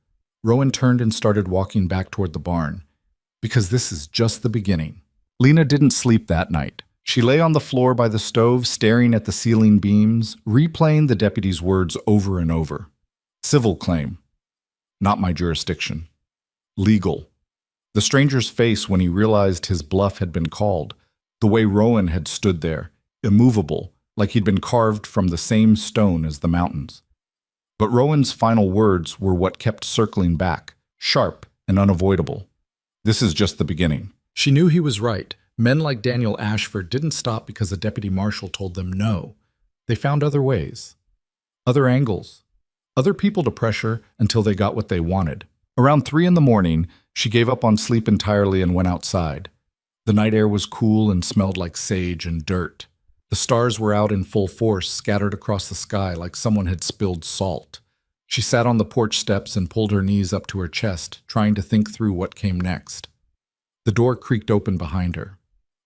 Rowan turned and started walking back toward the barn. "Because this is just the beginning." Lena didn't sleep that night. She lay on the floor by the stove, staring at the ceiling beams, replaying the deputy's words over and over. Civil claim. Not my jurisdiction. Legal. The stranger's face when he realized his bluff had been called. The way Rowan had stood there, immovable, like he'd been carved from the same stone as the mountains. But Rowan's final words were what kept circling back, sharp and unavoidable. This is just the beginning. She knew he was right. Men like Daniel Ashford didn't stop because a deputy marshal told them no. They found other ways, other angles, other people to pressure until they got what they wanted. Around 3 a.m, she gave up on sleep entirely and went outside. The night air was cool and smelled like sage and dirt. The stars were out in full force, scattered across the sky like someone had spilled salt. She sat on the porch steps and pulled her knees up to her chest, trying to think through what came next. The door creaked open behind her.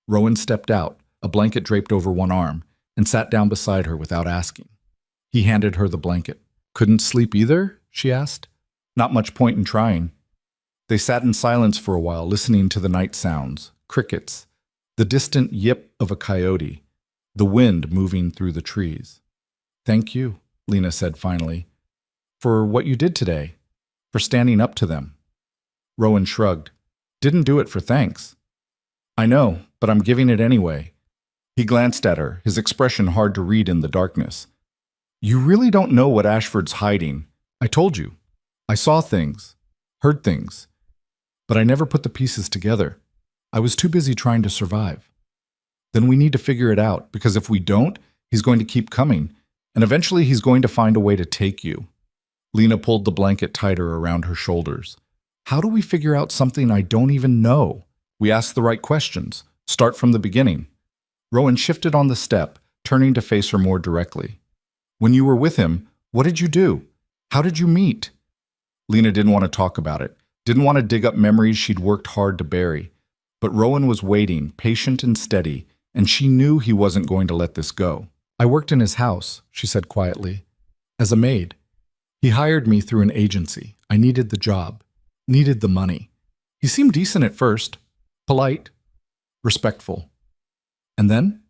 Rowan stepped out, a blanket draped over one arm, and sat down beside her without asking. He handed her the blanket. Couldn't sleep either? She asked. Not much point in trying. They sat in silence for a while, listening to the night sounds, crickets, the distant yip of a coyote, the wind moving through the trees. Thank you, Lena said finally, for what you did today, for standing up to them. Rowan shrugged. Didn't do it for thanks. I know, but I'm giving it anyway. He glanced at her, his expression hard to read in the darkness. You really don't know what Ashford's hiding. I told you. I saw things, heard things, but I never put the pieces together. I was too busy trying to survive. Then we need to figure it out, because if we don't, he's going to keep coming, and eventually he's going to find a way to take you. Lena pulled the blanket tighter around her shoulders. How do we figure out something I don't even know? We ask the right questions. Start from the beginning. Rowan shifted on the step, turning to face her more directly. When you were with him, what did you do? How did you meet? Lena didn't want to talk about it, didn't want to dig up memories she'd worked hard to bury. But Rowan was waiting, patient and steady, and she knew he wasn't going to let this go. I worked in his house, she said quietly, as a maid. He hired me through an agency. I needed the job, needed the money. He seemed decent at first, polite, respectful. And then?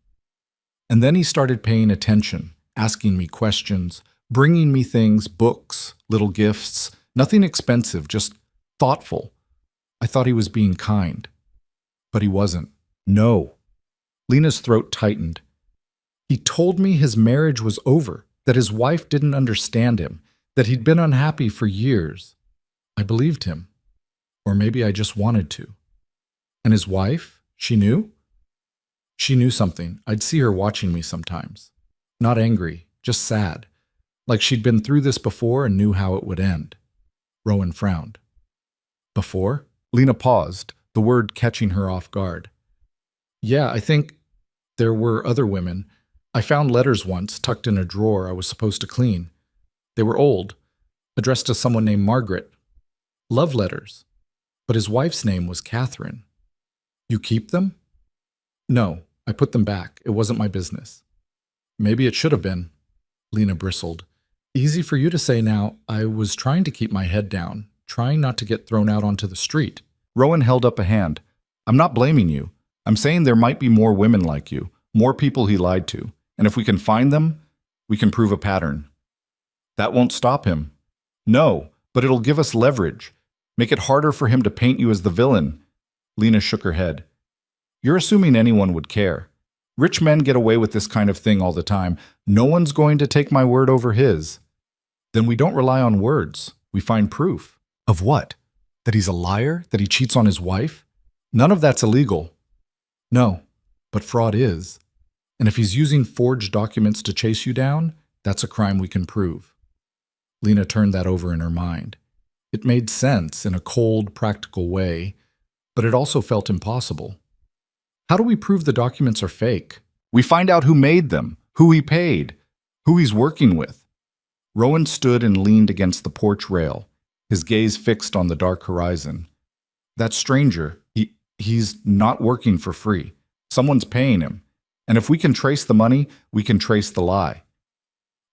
And then he started paying attention, asking me questions, bringing me things, books, little gifts, nothing expensive, just thoughtful. I thought he was being kind. But he wasn't. No. Lena's throat tightened. He told me his marriage was over, that his wife didn't understand him, that he'd been unhappy for years. I believed him. Or maybe I just wanted to. And his wife? She knew? She knew something. I'd see her watching me sometimes. Not angry, just sad. Like she'd been through this before and knew how it would end. Rowan frowned. Before? Lena paused, the word catching her off guard. Yeah, I think there were other women. I found letters once tucked in a drawer I was supposed to clean. They were old, addressed to someone named Margaret. Love letters. But his wife's name was Catherine. You keep them? No, I put them back. It wasn't my business. Maybe it should have been. Lena bristled. Easy for you to say now. I was trying to keep my head down, trying not to get thrown out onto the street. Rowan held up a hand. I'm not blaming you. I'm saying there might be more women like you, more people he lied to. And if we can find them, we can prove a pattern. That won't stop him. No, but it'll give us leverage. Make it harder for him to paint you as the villain. Lena shook her head. You're assuming anyone would care. Rich men get away with this kind of thing all the time. No one's going to take my word over his. Then we don't rely on words. We find proof. Of what? That he's a liar? That he cheats on his wife? None of that's illegal. No, but fraud is. And if he's using forged documents to chase you down, that's a crime we can prove. Lena turned that over in her mind. It made sense in a cold, practical way, but it also felt impossible. How do we prove the documents are fake? We find out who made them, who he paid, who he's working with. Rowan stood and leaned against the porch rail, his gaze fixed on the dark horizon. That stranger, he's not working for free. Someone's paying him. And if we can trace the money, we can trace the lie.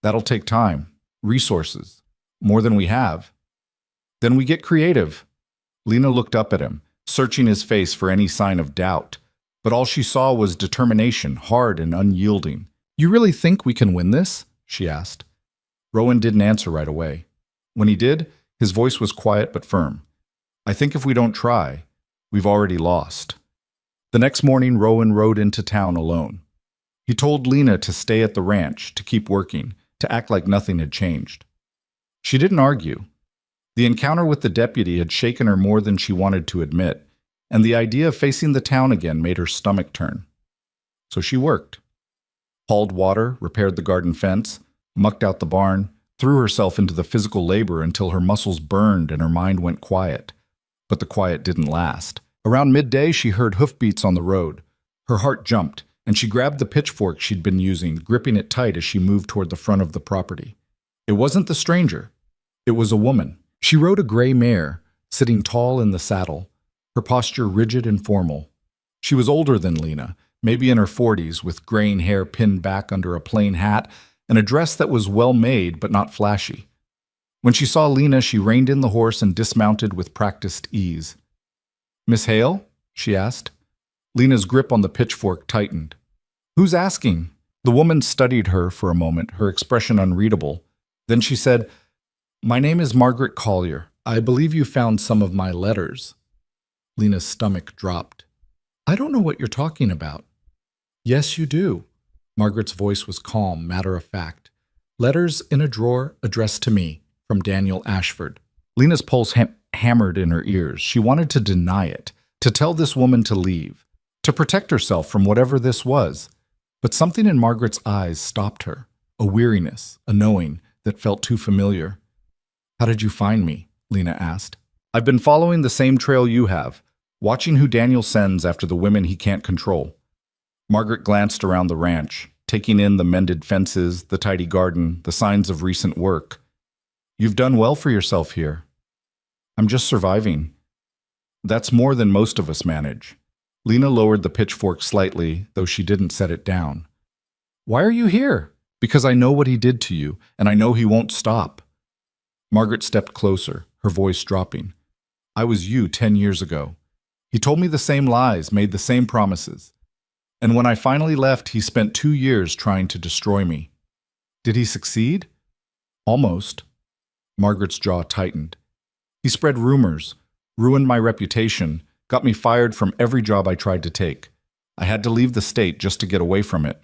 That'll take time, resources, more than we have. Then we get creative. Lena looked up at him, searching his face for any sign of doubt. But all she saw was determination, hard and unyielding. You really think we can win this? She asked. Rowan didn't answer right away. When he did, his voice was quiet but firm. I think if we don't try, we've already lost. The next morning, Rowan rode into town alone. He told Lena to stay at the ranch, to keep working, to act like nothing had changed. She didn't argue. The encounter with the deputy had shaken her more than she wanted to admit, and the idea of facing the town again made her stomach turn. So she worked. Hauled water, repaired the garden fence, mucked out the barn, threw herself into the physical labor until her muscles burned and her mind went quiet. But the quiet didn't last. Around midday, she heard hoofbeats on the road. Her heart jumped, and she grabbed the pitchfork she'd been using, gripping it tight as she moved toward the front of the property. It wasn't the stranger. It was a woman. She rode a gray mare, sitting tall in the saddle, her posture rigid and formal. She was older than Lena, maybe in her 40s, with graying hair pinned back under a plain hat, an address that was well made but not flashy. When she saw Lena, she reined in the horse and dismounted with practiced ease. "Miss Hale?" she asked. Lena's grip on the pitchfork tightened. "Who's asking?" The woman studied her for a moment, her expression unreadable. Then she said, "My name is Margaret Collier. I believe you found some of my letters." Lena's stomach dropped. "I don't know what you're talking about." "Yes, you do." Margaret's voice was calm, matter-of-fact. "Letters in a drawer addressed to me, from Daniel Ashford." Lena's pulse hammered in her ears. She wanted to deny it, to tell this woman to leave, to protect herself from whatever this was. But something in Margaret's eyes stopped her, a weariness, a knowing that felt too familiar. "How did you find me?" Lena asked. "I've been following the same trail you have, watching who Daniel sends after the women he can't control." Margaret glanced around the ranch, taking in the mended fences, the tidy garden, the signs of recent work. "You've done well for yourself here." "I'm just surviving." "That's more than most of us manage." Lena lowered the pitchfork slightly, though she didn't set it down. "Why are you here?" "Because I know what he did to you, and I know he won't stop." Margaret stepped closer, her voice dropping. "I was you 10 years ago. He told me the same lies, made the same promises. And when I finally left, he spent 2 years trying to destroy me." "Did he succeed?" "Almost." Margaret's jaw tightened. "He spread rumors, ruined my reputation, got me fired from every job I tried to take. I had to leave the state just to get away from it."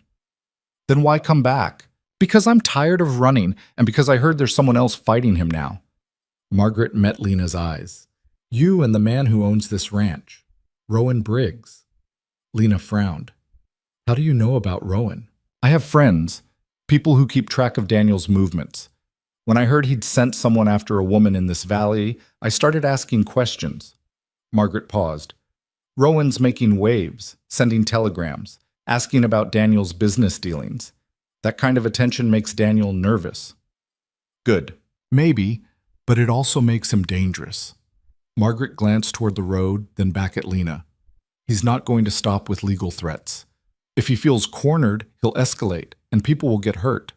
"Then why come back?" "Because I'm tired of running, and because I heard there's someone else fighting him now." Margaret met Lena's eyes. "You and the man who owns this ranch, Rowan Briggs." Lena frowned. "How do you know about Rowan?" "I have friends, people who keep track of Daniel's movements. When I heard he'd sent someone after a woman in this valley, I started asking questions." Margaret paused. "Rowan's making waves, sending telegrams, asking about Daniel's business dealings. That kind of attention makes Daniel nervous." "Good. Maybe, but it also makes him dangerous." Margaret glanced toward the road, then back at Lena. "He's not going to stop with legal threats. If he feels cornered, he'll escalate, and people will get hurt."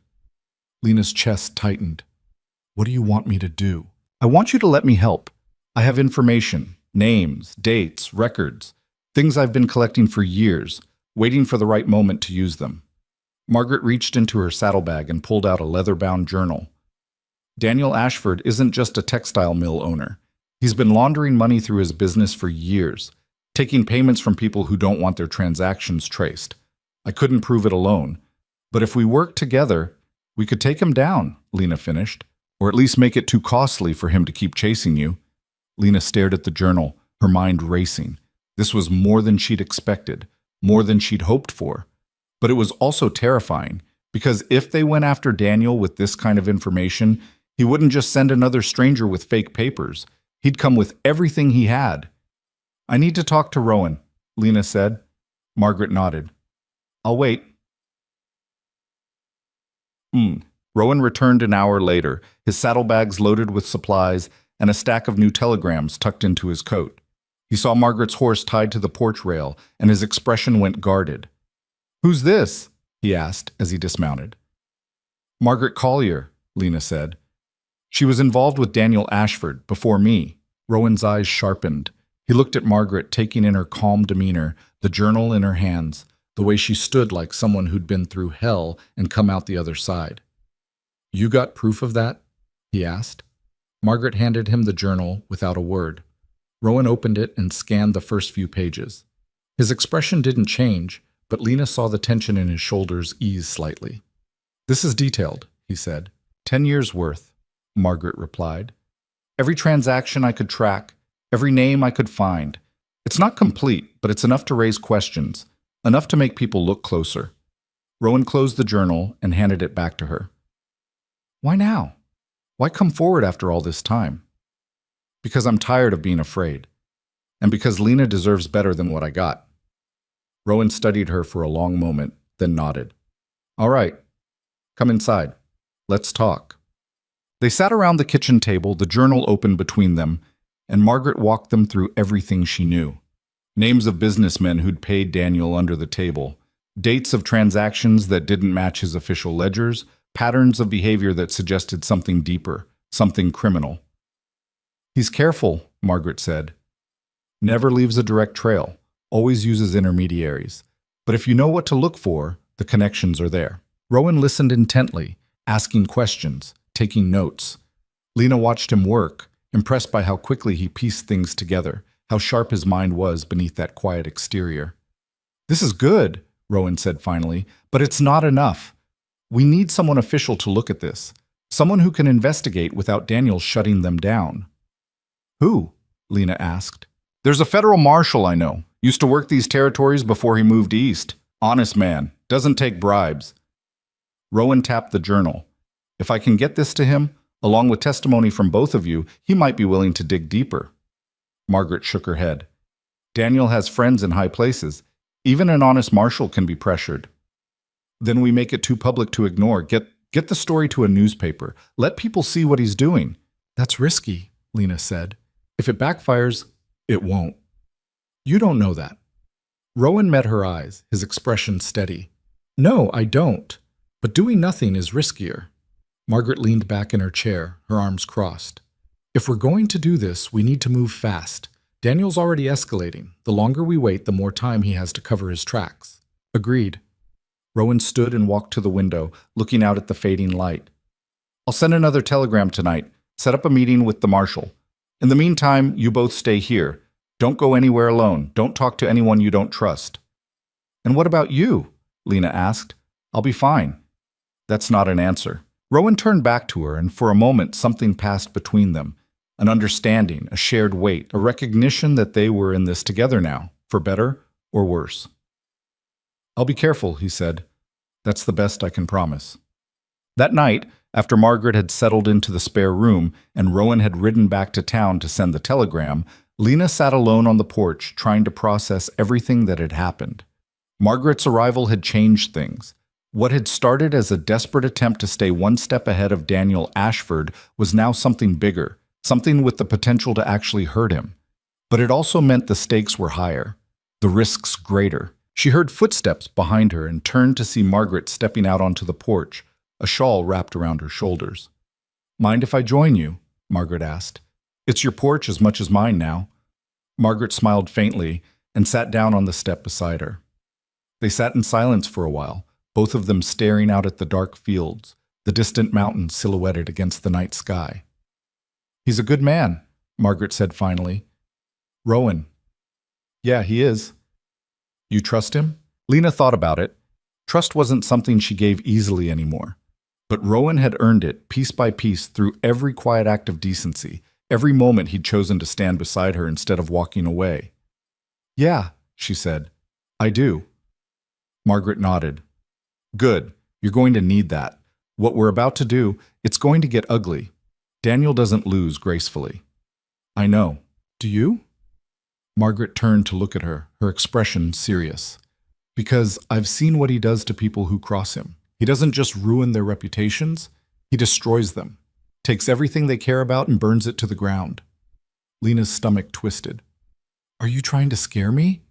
Lena's chest tightened. "What do you want me to do?" "I want you to let me help. I have information, names, dates, records, things I've been collecting for years, waiting for the right moment to use them." Margaret reached into her saddlebag and pulled out a leather-bound journal. "Daniel Ashford isn't just a textile mill owner. He's been laundering money through his business for years, taking payments from people who don't want their transactions traced. I couldn't prove it alone. But if we work together, we could take him down," Lena finished, "or at least make it too costly for him to keep chasing you." Lena stared at the journal, her mind racing. This was more than she'd expected, more than she'd hoped for. But it was also terrifying, because if they went after Daniel with this kind of information, he wouldn't just send another stranger with fake papers. He'd come with everything he had. "I need to talk to Rowan," Lena said. Margaret nodded. "I'll wait." Rowan returned an hour later, his saddlebags loaded with supplies and a stack of new telegrams tucked into his coat. He saw Margaret's horse tied to the porch rail, and his expression went guarded. "Who's this?" he asked as he dismounted. "Margaret Collier," Lena said. "She was involved with Daniel Ashford before me." Rowan's eyes sharpened. He looked at Margaret, taking in her calm demeanor, the journal in her hands, the way she stood like someone who'd been through hell and come out the other side. "You got proof of that?" he asked. Margaret handed him the journal without a word. Rowan opened it and scanned the first few pages. His expression didn't change, but Lena saw the tension in his shoulders ease slightly. "This is detailed," he said. 10 years' worth," Margaret replied. "Every transaction I could track, every name I could find. It's not complete, but it's enough to raise questions, enough to make people look closer." Rowan closed the journal and handed it back to her. "Why now? Why come forward after all this time?" "Because I'm tired of being afraid. And because Lena deserves better than what I got." Rowan studied her for a long moment, then nodded. "All right. Come inside. Let's talk." They sat around the kitchen table, the journal open between them, and Margaret walked them through everything she knew. Names of businessmen who'd paid Daniel under the table, dates of transactions that didn't match his official ledgers, patterns of behavior that suggested something deeper, something criminal. "He's careful," Margaret said. "Never leaves a direct trail, always uses intermediaries. But if you know what to look for, the connections are there." Rowan listened intently, asking questions, taking notes. Lena watched him work, impressed by how quickly he pieced things together, how sharp his mind was beneath that quiet exterior. "This is good," Rowan said finally, "but it's not enough. We need someone official to look at this, someone who can investigate without Daniel shutting them down." "Who?" Lena asked. "There's a federal marshal I know. Used to work these territories before he moved east. Honest man. Doesn't take bribes." Rowan tapped the journal. "If I can get this to him, along with testimony from both of you, he might be willing to dig deeper." Margaret shook her head. "Daniel has friends in high places. Even an honest marshal can be pressured." "Then we make it too public to ignore. Get the story to a newspaper. Let people see what he's doing." "That's risky," Lena said. "If it backfires, it won't." "You don't know that." Rowan met her eyes, his expression steady. "No, I don't. But doing nothing is riskier." Margaret leaned back in her chair, her arms crossed. "If we're going to do this, we need to move fast. Daniel's already escalating. The longer we wait, the more time he has to cover his tracks." "Agreed." Rowan stood and walked to the window, looking out at the fading light. "I'll send another telegram tonight. Set up a meeting with the marshal. In the meantime, you both stay here. Don't go anywhere alone. Don't talk to anyone you don't trust." "And what about you?" Lena asked. "I'll be fine." That's not an answer. Rowan turned back to her, and for a moment something passed between them. An understanding, a shared weight, a recognition that they were in this together now, for better or worse. "I'll be careful," he said. "That's the best I can promise." That night, after Margaret had settled into the spare room and Rowan had ridden back to town to send the telegram, Lena sat alone on the porch trying to process everything that had happened. Margaret's arrival had changed things. What had started as a desperate attempt to stay one step ahead of Daniel Ashford was now something bigger, something with the potential to actually hurt him. But it also meant the stakes were higher, the risks greater. She heard footsteps behind her and turned to see Margaret stepping out onto the porch, a shawl wrapped around her shoulders. "Mind if I join you?" Margaret asked. "It's your porch as much as mine now." Margaret smiled faintly and sat down on the step beside her. They sat in silence for a while, both of them staring out at the dark fields, the distant mountains silhouetted against the night sky. "He's a good man," Margaret said finally. "Rowan." "Yeah, he is." "You trust him?" Lena thought about it. Trust wasn't something she gave easily anymore. But Rowan had earned it, piece by piece, through every quiet act of decency, every moment he'd chosen to stand beside her instead of walking away. "Yeah," she said. "I do." Margaret nodded. "Good. You're going to need that. What we're about to do, it's going to get ugly. Daniel doesn't lose gracefully." "I know. Do you?" Margaret turned to look at her, her expression serious. "Because I've seen what he does to people who cross him. He doesn't just ruin their reputations, he destroys them, takes everything they care about and burns it to the ground." Lena's stomach twisted. "Are you trying to scare me?"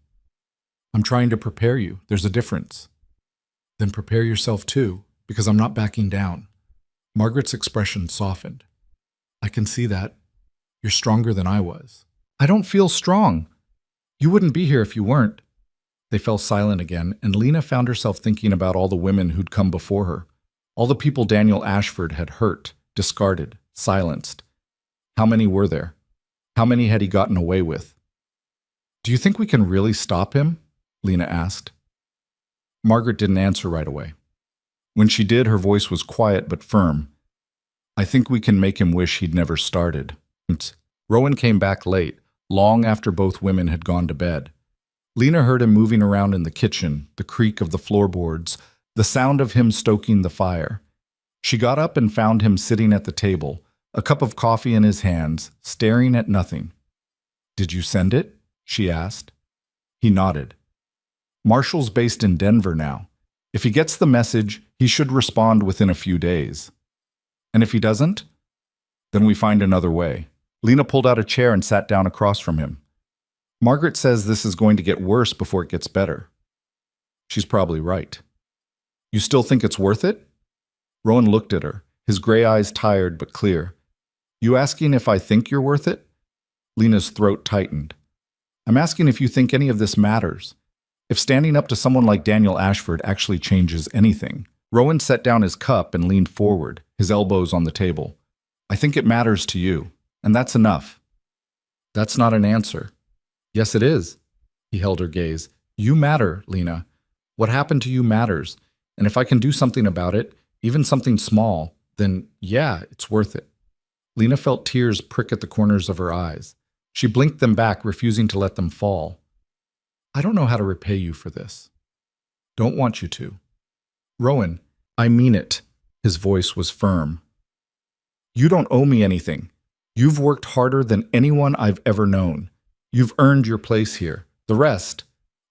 "I'm trying to prepare you. There's a difference." "Then prepare yourself too, because I'm not backing down." Margaret's expression softened. "I can see that. You're stronger than I was." "I don't feel strong." "You wouldn't be here if you weren't." They fell silent again, and Lena found herself thinking about all the women who'd come before her, all the people Daniel Ashford had hurt, discarded, silenced. How many were there? How many had he gotten away with? "Do you think we can really stop him?" Lena asked. Margaret didn't answer right away. When she did, her voice was quiet but firm. "I think we can make him wish he'd never started." Rowan came back late, long after both women had gone to bed. Lena heard him moving around in the kitchen, the creak of the floorboards, the sound of him stoking the fire. She got up and found him sitting at the table, a cup of coffee in his hands, staring at nothing. "Did you send it?" she asked. He nodded. "Marshall's based in Denver now. If he gets the message, he should respond within a few days. And if he doesn't, then we find another way." Lena pulled out a chair and sat down across from him. "Margaret says this is going to get worse before it gets better." "She's probably right." "You still think it's worth it?" Rowan looked at her, his gray eyes tired but clear. You asking if I think you're worth it? Lena's throat tightened. I'm asking if you think any of this matters. If standing up to someone like Daniel Ashford actually changes anything. Rowan set down his cup and leaned forward, his elbows on the table. I think it matters to you, and that's enough. That's not an answer. Yes, it is. He held her gaze. You matter, Lena. What happened to you matters, and if I can do something about it, even something small, then yeah, it's worth it. Lena felt tears prick at the corners of her eyes. She blinked them back, refusing to let them fall. I don't know how to repay you for this. Don't want you to. Rowan, I mean it. His voice was firm. You don't owe me anything. You've worked harder than anyone I've ever known. You've earned your place here. The rest,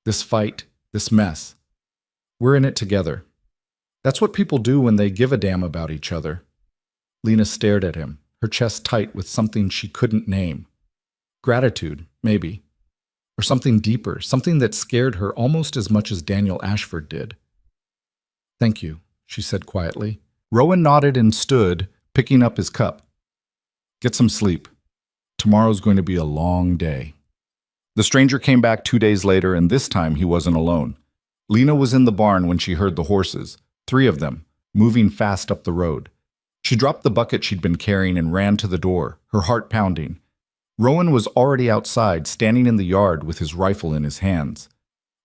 this fight, this mess, we're in it together. That's what people do when they give a damn about each other. Lena stared at him, her chest tight with something she couldn't name. Gratitude, maybe. Or something deeper, something that scared her almost as much as Daniel Ashford did. Thank you, she said quietly. Rowan nodded and stood, picking up his cup. Get some sleep. Tomorrow's going to be a long day. The stranger came back 2 days later, and this time he wasn't alone. Lena was in the barn when she heard the horses, 3 of them, moving fast up the road. She dropped the bucket she'd been carrying and ran to the door, her heart pounding. Rowan was already outside, standing in the yard with his rifle in his hands.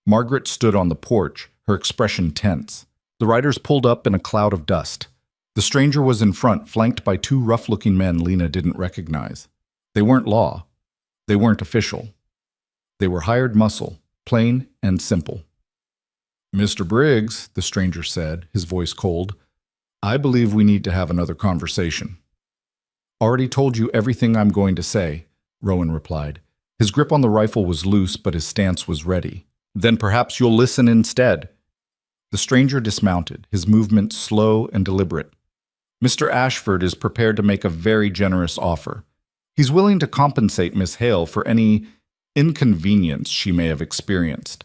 Margaret stood on the porch, her expression tense. The riders pulled up in a cloud of dust. The stranger was in front, flanked by 2 rough-looking men Lena didn't recognize. They weren't law. They weren't official. They were hired muscle, plain and simple. Mr. Briggs, the stranger said, his voice cold, I believe we need to have another conversation. Already told you everything I'm going to say, Rowan replied. His grip on the rifle was loose, but his stance was ready. Then perhaps you'll listen instead. The stranger dismounted, his movements slow and deliberate. Mr. Ashford is prepared to make a very generous offer. He's willing to compensate Miss Hale for any inconvenience she may have experienced.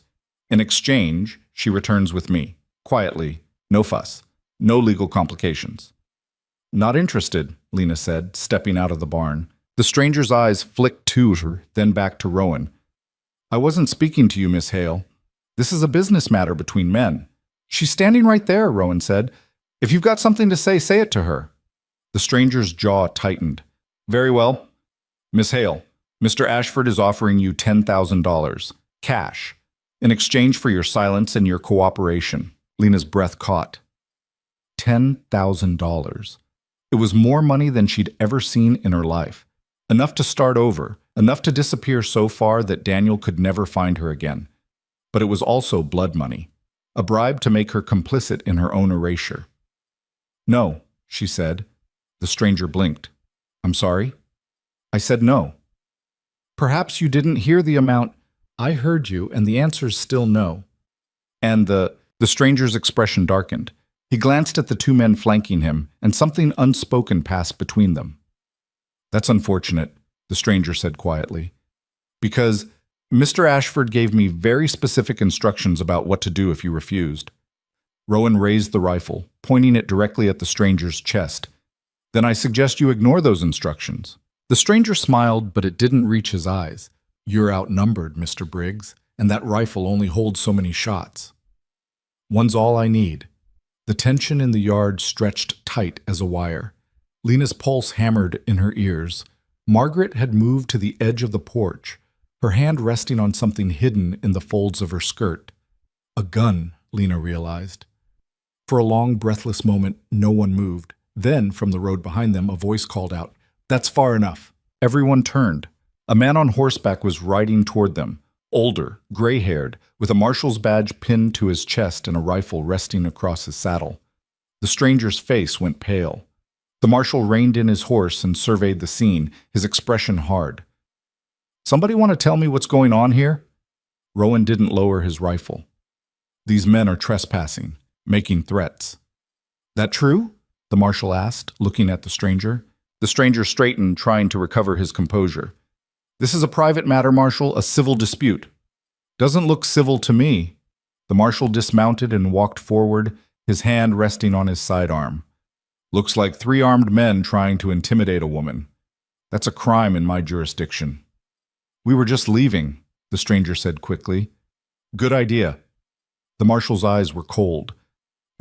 In exchange, she returns with me, quietly, no fuss, no legal complications. Not interested, Lena said, stepping out of the barn. The stranger's eyes flicked to her, then back to Rowan. I wasn't speaking to you, Miss Hale. This is a business matter between men. She's standing right there, Rowan said. If you've got something to say it to her. The stranger's jaw tightened. Very well. Miss Hale, Mr. Ashford is offering you $10,000, cash, in exchange for your silence and your cooperation. Lena's breath caught. $10,000. It was more money than she'd ever seen in her life. Enough to start over, enough to disappear so far that Daniel could never find her again. But it was also blood money, a bribe to make her complicit in her own erasure. No, she said. The stranger blinked. I'm sorry? I said no. Perhaps you didn't hear the amount. I heard you, and the answer's still no. And the stranger's expression darkened. He glanced at the 2 men flanking him, and something unspoken passed between them. That's unfortunate, the stranger said quietly, because Mr. Ashford gave me very specific instructions about what to do if you refused. Rowan raised the rifle, pointing it directly at the stranger's chest. Then I suggest you ignore those instructions. The stranger smiled, but it didn't reach his eyes. You're outnumbered, Mr. Briggs, and that rifle only holds so many shots. One's all I need. The tension in the yard stretched tight as a wire. Lena's pulse hammered in her ears. Margaret had moved to the edge of the porch, her hand resting on something hidden in the folds of her skirt. A gun, Lena realized. For a long, breathless moment, no one moved. Then, from the road behind them, a voice called out, That's far enough. Everyone turned. A man on horseback was riding toward them, older, gray-haired, with a marshal's badge pinned to his chest and a rifle resting across his saddle. The stranger's face went pale. The marshal reined in his horse and surveyed the scene, his expression hard. Somebody want to tell me what's going on here? Rowan didn't lower his rifle. These men are trespassing, making threats. That true? The marshal asked, looking at the stranger. The stranger straightened, trying to recover his composure. This is a private matter, Marshal, a civil dispute. Doesn't look civil to me. The marshal dismounted and walked forward, his hand resting on his sidearm. Looks like 3 armed men trying to intimidate a woman. That's a crime in my jurisdiction. We were just leaving, the stranger said quickly. Good idea. The marshal's eyes were cold.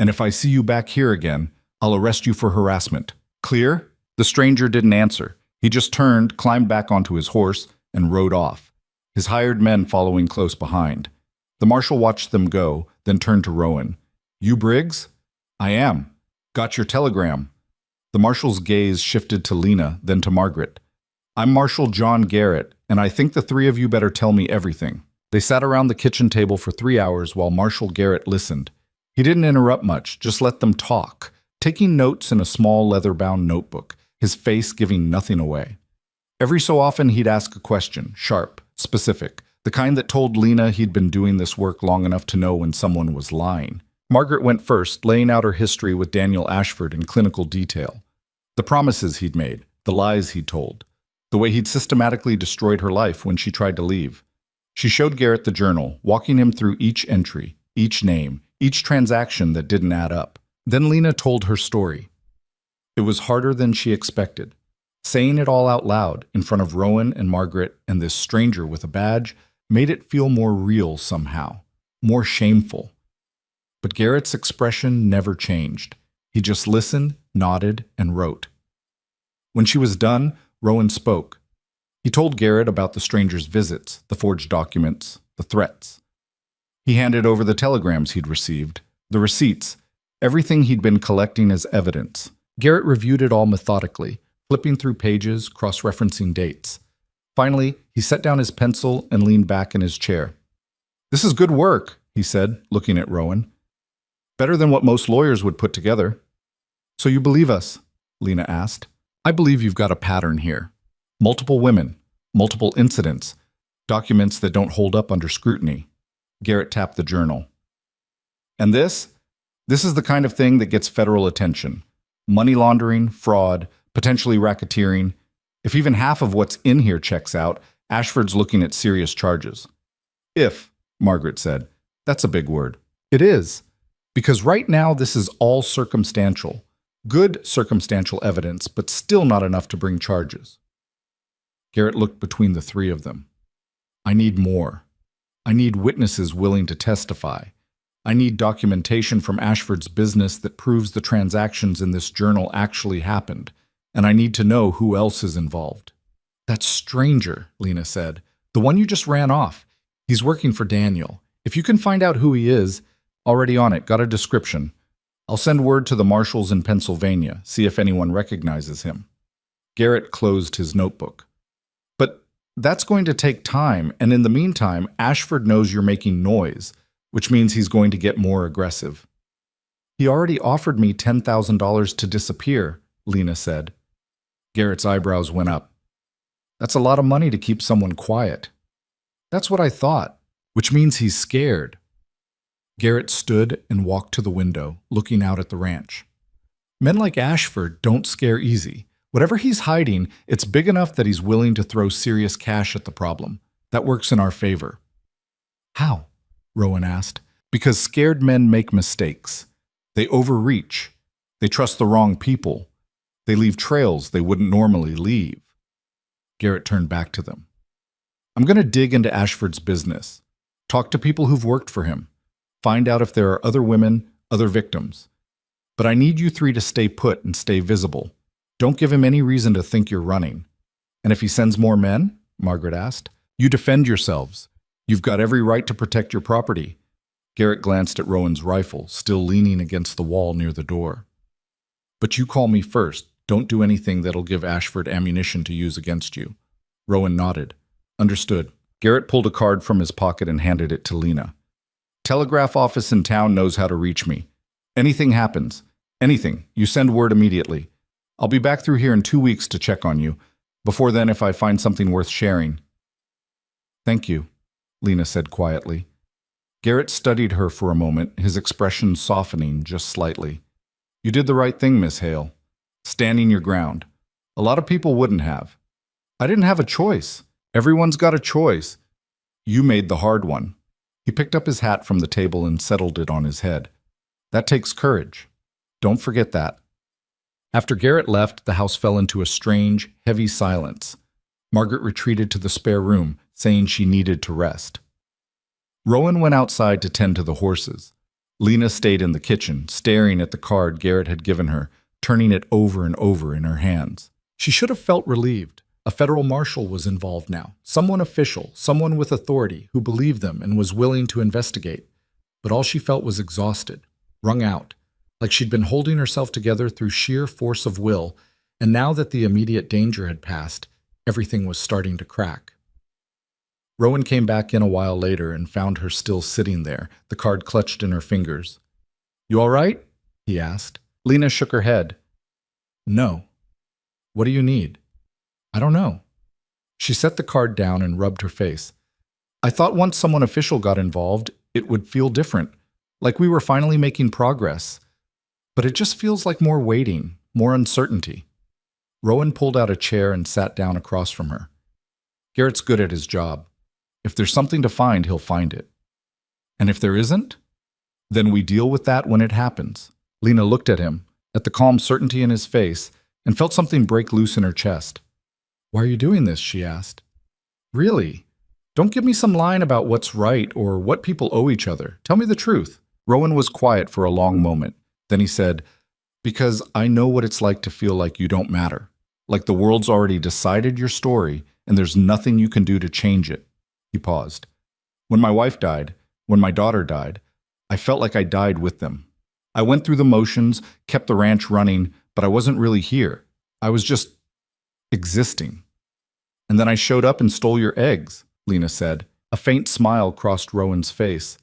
And if I see you back here again, I'll arrest you for harassment. Clear? The stranger didn't answer. He just turned, climbed back onto his horse, and rode off, his hired men following close behind. The marshal watched them go, then turned to Rowan. You Briggs? I am. Got your telegram. The marshal's gaze shifted to Lena, then to Margaret. I'm Marshal John Garrett, and I think the 3 of you better tell me everything. They sat around the kitchen table for 3 hours while Marshal Garrett listened. He didn't interrupt much, just let them talk, taking notes in a small leather-bound notebook, his face giving nothing away. Every so often he'd ask a question, sharp, specific, the kind that told Lena he'd been doing this work long enough to know when someone was lying. Margaret went first, laying out her history with Daniel Ashford in clinical detail. The promises he'd made, the lies he'd told, the way he'd systematically destroyed her life when she tried to leave. She showed Garrett the journal, walking him through each entry, each name, each transaction that didn't add up. Then Lena told her story. It was harder than she expected. Saying it all out loud in front of Rowan and Margaret and this stranger with a badge made it feel more real somehow, more shameful. But Garrett's expression never changed. He just listened, nodded, and wrote. When she was done, Rowan spoke. He told Garrett about the stranger's visits, the forged documents, the threats. He handed over the telegrams he'd received, the receipts, everything he'd been collecting as evidence. Garrett reviewed it all methodically, flipping through pages, cross-referencing dates. Finally, he set down his pencil and leaned back in his chair. This is good work, he said, looking at Rowan. Better than what most lawyers would put together. So you believe us? Lena asked. I believe you've got a pattern here. Multiple women, multiple incidents, documents that don't hold up under scrutiny. Garrett tapped the journal. And this is the kind of thing that gets federal attention. Money laundering, fraud, potentially racketeering. If even half of what's in here checks out, Ashford's looking at serious charges. If, Margaret said. That's a big word. It is. Because right now this is all circumstantial. Good circumstantial evidence, but still not enough to bring charges. Garrett looked between the 3 of them. I need more. I need witnesses willing to testify. I need documentation from Ashford's business that proves the transactions in this journal actually happened, and I need to know who else is involved. That stranger, Lena said, the one you just ran off. He's working for Daniel. If you can find out who he is, already on it, got a description. I'll send word to the marshals in Pennsylvania, see if anyone recognizes him. Garrett closed his notebook. But that's going to take time, and in the meantime, Ashford knows you're making noise, which means he's going to get more aggressive. He already offered me $10,000 to disappear, Lena said. Garrett's eyebrows went up. That's a lot of money to keep someone quiet. That's what I thought, which means he's scared. Garrett stood and walked to the window, looking out at the ranch. Men like Ashford don't scare easy. Whatever he's hiding, it's big enough that he's willing to throw serious cash at the problem. That works in our favor. How? Rowan asked. Because scared men make mistakes. They overreach. They trust the wrong people. They leave trails they wouldn't normally leave. Garrett turned back to them. I'm going to dig into Ashford's business. Talk to people who've worked for him. Find out if there are other women, other victims. But I need you 3 to stay put and stay visible. Don't give him any reason to think you're running. And if he sends more men, Margaret asked, you defend yourselves. You've got every right to protect your property. Garrett glanced at Rowan's rifle, still leaning against the wall near the door. But you call me first. Don't do anything that'll give Ashford ammunition to use against you. Rowan nodded. Understood. Garrett pulled a card from his pocket and handed it to Lena. Telegraph office in town knows how to reach me. Anything happens. Anything. You send word immediately. I'll be back through here in 2 weeks to check on you. Before then, if I find something worth sharing. Thank you, Lena said quietly. Garrett studied her for a moment, his expression softening just slightly. You did the right thing, Miss Hale. Standing your ground. A lot of people wouldn't have. I didn't have a choice. Everyone's got a choice. You made the hard one. He picked up his hat from the table and settled it on his head. That takes courage. Don't forget that. After Garrett left, the house fell into a strange, heavy silence. Margaret retreated to the spare room, saying she needed to rest. Rowan went outside to tend to the horses. Lena stayed in the kitchen, staring at the card Garrett had given her, turning it over and over in her hands. She should have felt relieved. A federal marshal was involved now, someone official, someone with authority who believed them and was willing to investigate. But all she felt was exhausted, wrung out, like she'd been holding herself together through sheer force of will, and now that the immediate danger had passed, everything was starting to crack. Rowan came back in a while later and found her still sitting there, the card clutched in her fingers. "You all right?" he asked. Lena shook her head. "No. What do you need?" "I don't know." She set the card down and rubbed her face. "I thought once someone official got involved, it would feel different, like we were finally making progress. But it just feels like more waiting, more uncertainty." Rowan pulled out a chair and sat down across from her. "Garrett's good at his job. If there's something to find, he'll find it. And if there isn't, then we deal with that when it happens." Lena looked at him, at the calm certainty in his face, and felt something break loose in her chest. "Why are you doing this?" she asked. "Really? Don't give me some line about what's right or what people owe each other. Tell me the truth." Rowan was quiet for a long moment. Then he said, "Because I know what it's like to feel like you don't matter. Like the world's already decided your story and there's nothing you can do to change it." He paused. "When my wife died, when my daughter died, I felt like I died with them. I went through the motions, kept the ranch running, but I wasn't really here. I was just existing. And then I showed up and stole your eggs," Lena said. A faint smile crossed Rowan's face.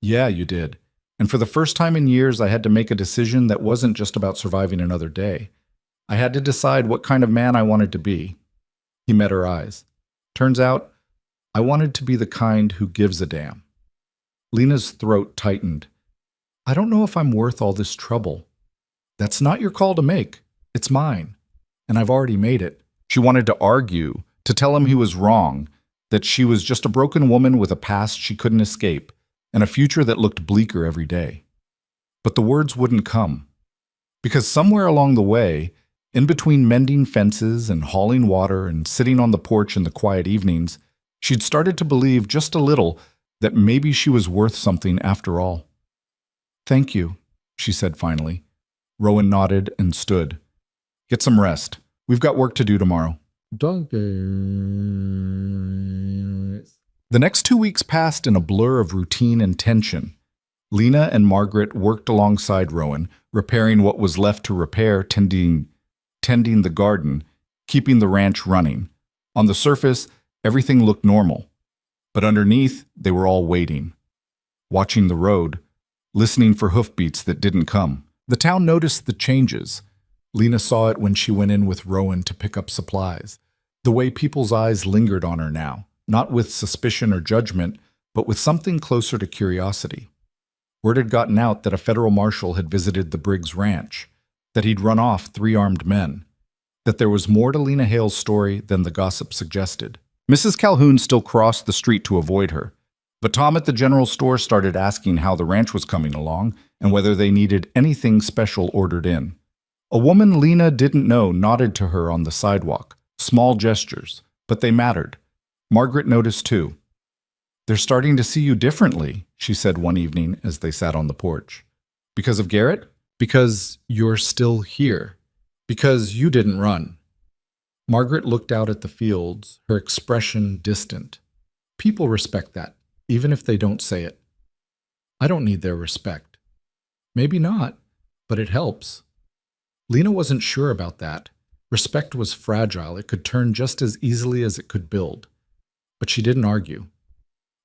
"Yeah, you did. And for the first time in years, I had to make a decision that wasn't just about surviving another day. I had to decide what kind of man I wanted to be." He met her eyes. "Turns out, I wanted to be the kind who gives a damn." Lena's throat tightened. "I don't know if I'm worth all this trouble." "That's not your call to make. It's mine. And I've already made it." She wanted to argue, to tell him he was wrong, that she was just a broken woman with a past she couldn't escape, and a future that looked bleaker every day. But the words wouldn't come. Because somewhere along the way, in between mending fences and hauling water and sitting on the porch in the quiet evenings, she'd started to believe just a little that maybe she was worth something after all. "Thank you," she said finally. Rowan nodded and stood. "Get some rest. We've got work to do tomorrow." The next 2 weeks passed in a blur of routine and tension. Lena and Margaret worked alongside Rowan, repairing what was left to repair, tending the garden, keeping the ranch running. On the surface, everything looked normal. But underneath, they were all waiting, watching the road, listening for hoofbeats that didn't come. The town noticed the changes. Lena saw it when she went in with Rowan to pick up supplies. The way people's eyes lingered on her now, not with suspicion or judgment, but with something closer to curiosity. Word had gotten out that a federal marshal had visited the Briggs ranch, that he'd run off 3 armed men, that there was more to Lena Hale's story than the gossip suggested. Mrs. Calhoun still crossed the street to avoid her, but Tom at the general store started asking how the ranch was coming along and whether they needed anything special ordered in. A woman Lena didn't know nodded to her on the sidewalk, small gestures, but they mattered. Margaret noticed too. "They're starting to see you differently," she said one evening as they sat on the porch. "Because of Garrett? Because you're still here. Because you didn't run." Margaret looked out at the fields, her expression distant. "People respect that, even if they don't say it. I don't need their respect." "Maybe not, but it helps." Lena wasn't sure about that. Respect was fragile. It could turn just as easily as it could build. But she didn't argue.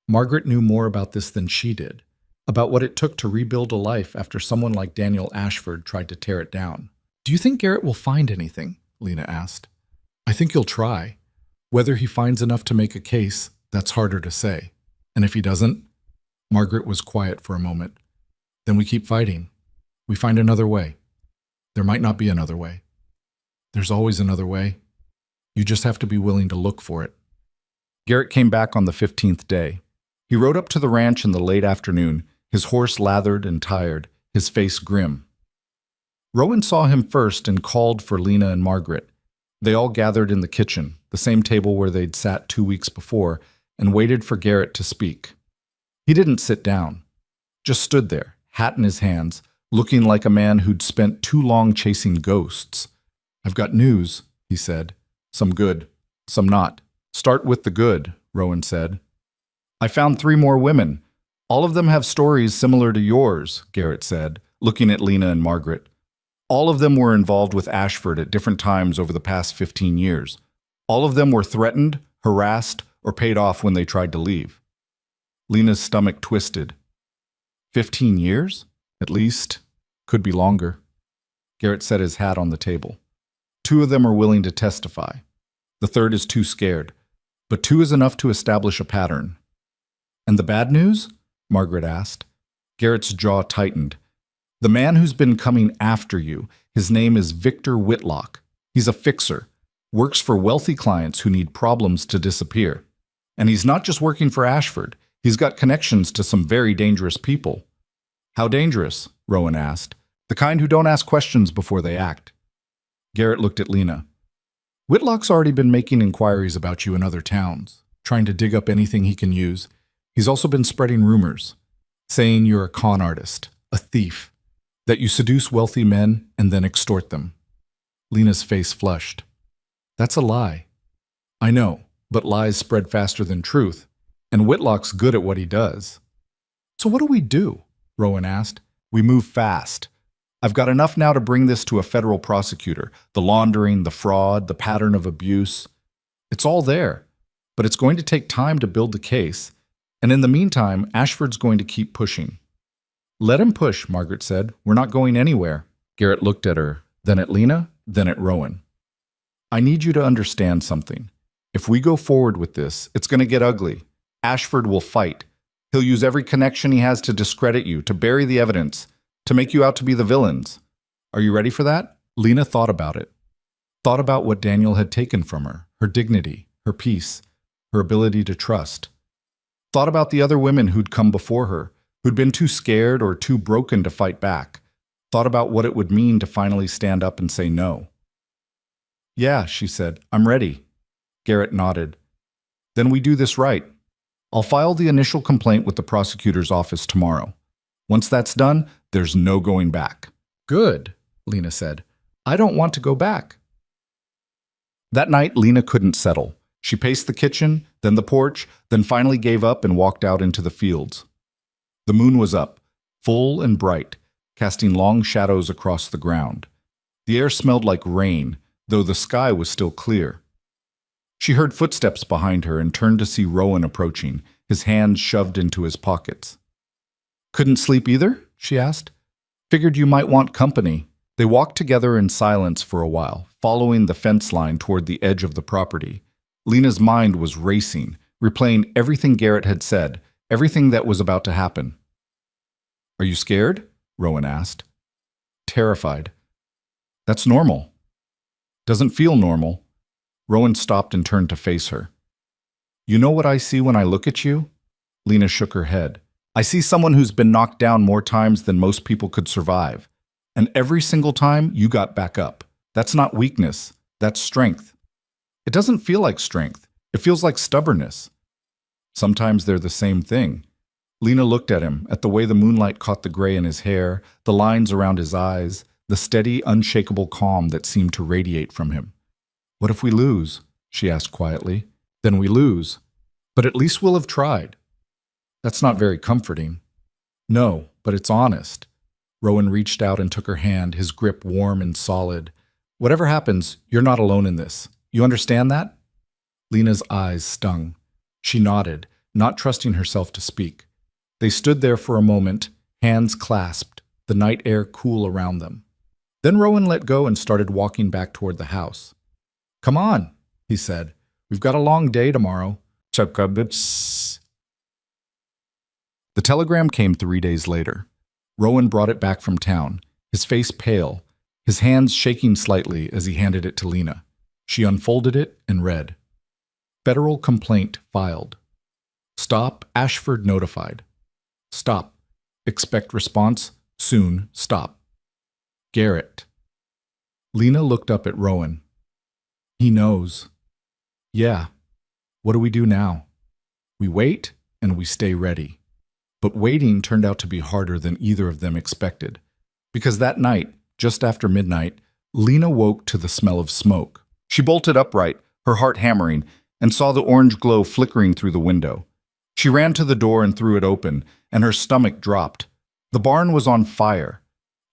Margaret knew more about this than she did, about what it took to rebuild a life after someone like Daniel Ashford tried to tear it down. "Do you think Garrett will find anything?" Lena asked. "I think he'll try. Whether he finds enough to make a case, that's harder to say. And if he doesn't?" Margaret was quiet for a moment. "Then we keep fighting. We find another way. There might not be another way. There's always another way. You just have to be willing to look for it." Garrett came back on the 15th day. He rode up to the ranch in the late afternoon, his horse lathered and tired, his face grim. Rowan saw him first and called for Lena and Margaret. They all gathered in the kitchen, the same table where they'd sat 2 weeks before, and waited for Garrett to speak. He didn't sit down, just stood there, hat in his hands, looking like a man who'd spent too long chasing ghosts. "I've got news," he said. "Some good, some not." "Start with the good," Rowan said. "I found 3 more women. All of them have stories similar to yours," Garrett said, looking at Lena and Margaret. "All of them were involved with Ashford at different times over the past 15 years. All of them were threatened, harassed, or paid off when they tried to leave." Lena's stomach twisted. 15 years? At least. Could be longer. Garrett set his hat on the table. 2 of them are willing to testify. The third is too scared. But 2 is enough to establish a pattern. "And the bad news?" Margaret asked. Garrett's jaw tightened. "The man who's been coming after you, his name is Victor Whitlock. He's a fixer, works for wealthy clients who need problems to disappear. And he's not just working for Ashford. He's got connections to some very dangerous people." "How dangerous?" Rowan asked. "The kind who don't ask questions before they act." Garrett looked at Lena. "Whitlock's already been making inquiries about you in other towns, trying to dig up anything he can use. He's also been spreading rumors, saying you're a con artist, a thief, that you seduce wealthy men and then extort them." Lena's face flushed. "That's a lie." "I know, but lies spread faster than truth, and Whitlock's good at what he does." "So what do we do?" Rowan asked. "We move fast. I've got enough now to bring this to a federal prosecutor. The laundering, the fraud, the pattern of abuse. It's all there, but it's going to take time to build the case. And in the meantime, Ashford's going to keep pushing." "Let him push," Margaret said. "We're not going anywhere." Garrett looked at her, then at Lena, then at Rowan. "I need you to understand something. If we go forward with this, it's going to get ugly. Ashford will fight. He'll use every connection he has to discredit you, to bury the evidence, to make you out to be the villains. Are you ready for that?" Lena thought about it. Thought about what Daniel had taken from her dignity, her peace, her ability to trust. Thought about the other women who'd come before her, who'd been too scared or too broken to fight back. Thought about what it would mean to finally stand up and say no. "Yeah," she said, "I'm ready." Garrett nodded. "Then we do this right. I'll file the initial complaint with the prosecutor's office tomorrow. Once that's done, there's no going back." "Good," Lena said. "I don't want to go back." That night, Lena couldn't settle. She paced the kitchen, then the porch, then finally gave up and walked out into the fields. The moon was up, full and bright, casting long shadows across the ground. The air smelled like rain, though the sky was still clear. She heard footsteps behind her and turned to see Rowan approaching, his hands shoved into his pockets. "Couldn't sleep either?" she asked. "Figured you might want company." They walked together in silence for a while, following the fence line toward the edge of the property. Lena's mind was racing, replaying everything Garrett had said, everything that was about to happen. "Are you scared?" Rowan asked. "Terrified." "That's normal." "Doesn't feel normal." Rowan stopped and turned to face her. "You know what I see when I look at you?" Lena shook her head. "I see someone who's been knocked down more times than most people could survive. And every single time, you got back up. That's not weakness. That's strength." "It doesn't feel like strength. It feels like stubbornness." "Sometimes they're the same thing." Lena looked at him, at the way the moonlight caught the gray in his hair, the lines around his eyes, the steady, unshakable calm that seemed to radiate from him. "What if we lose?" she asked quietly. "Then we lose. But at least we'll have tried." "That's not very comforting." "No, but it's honest." Rowan reached out and took her hand, his grip warm and solid. "Whatever happens, you're not alone in this. You understand that?" Lena's eyes stung. She nodded, not trusting herself to speak. They stood there for a moment, hands clasped, the night air cool around them. Then Rowan let go and started walking back toward the house. "Come on," he said. "We've got a long day tomorrow." The telegram came 3 days later. Rowan brought it back from town, his face pale, his hands shaking slightly as he handed it to Lena. She unfolded it and read. "Federal complaint filed. Stop, Ashford notified. Stop. Expect response soon. Stop." Garrett. Lena looked up at Rowan. He knows. Yeah. What do we do now? We wait and we stay ready. But waiting turned out to be harder than either of them expected. Because that night, just after midnight, Lena woke to the smell of smoke. She bolted upright, her heart hammering, and saw the orange glow flickering through the window. She ran to the door and threw it open, and her stomach dropped. The barn was on fire.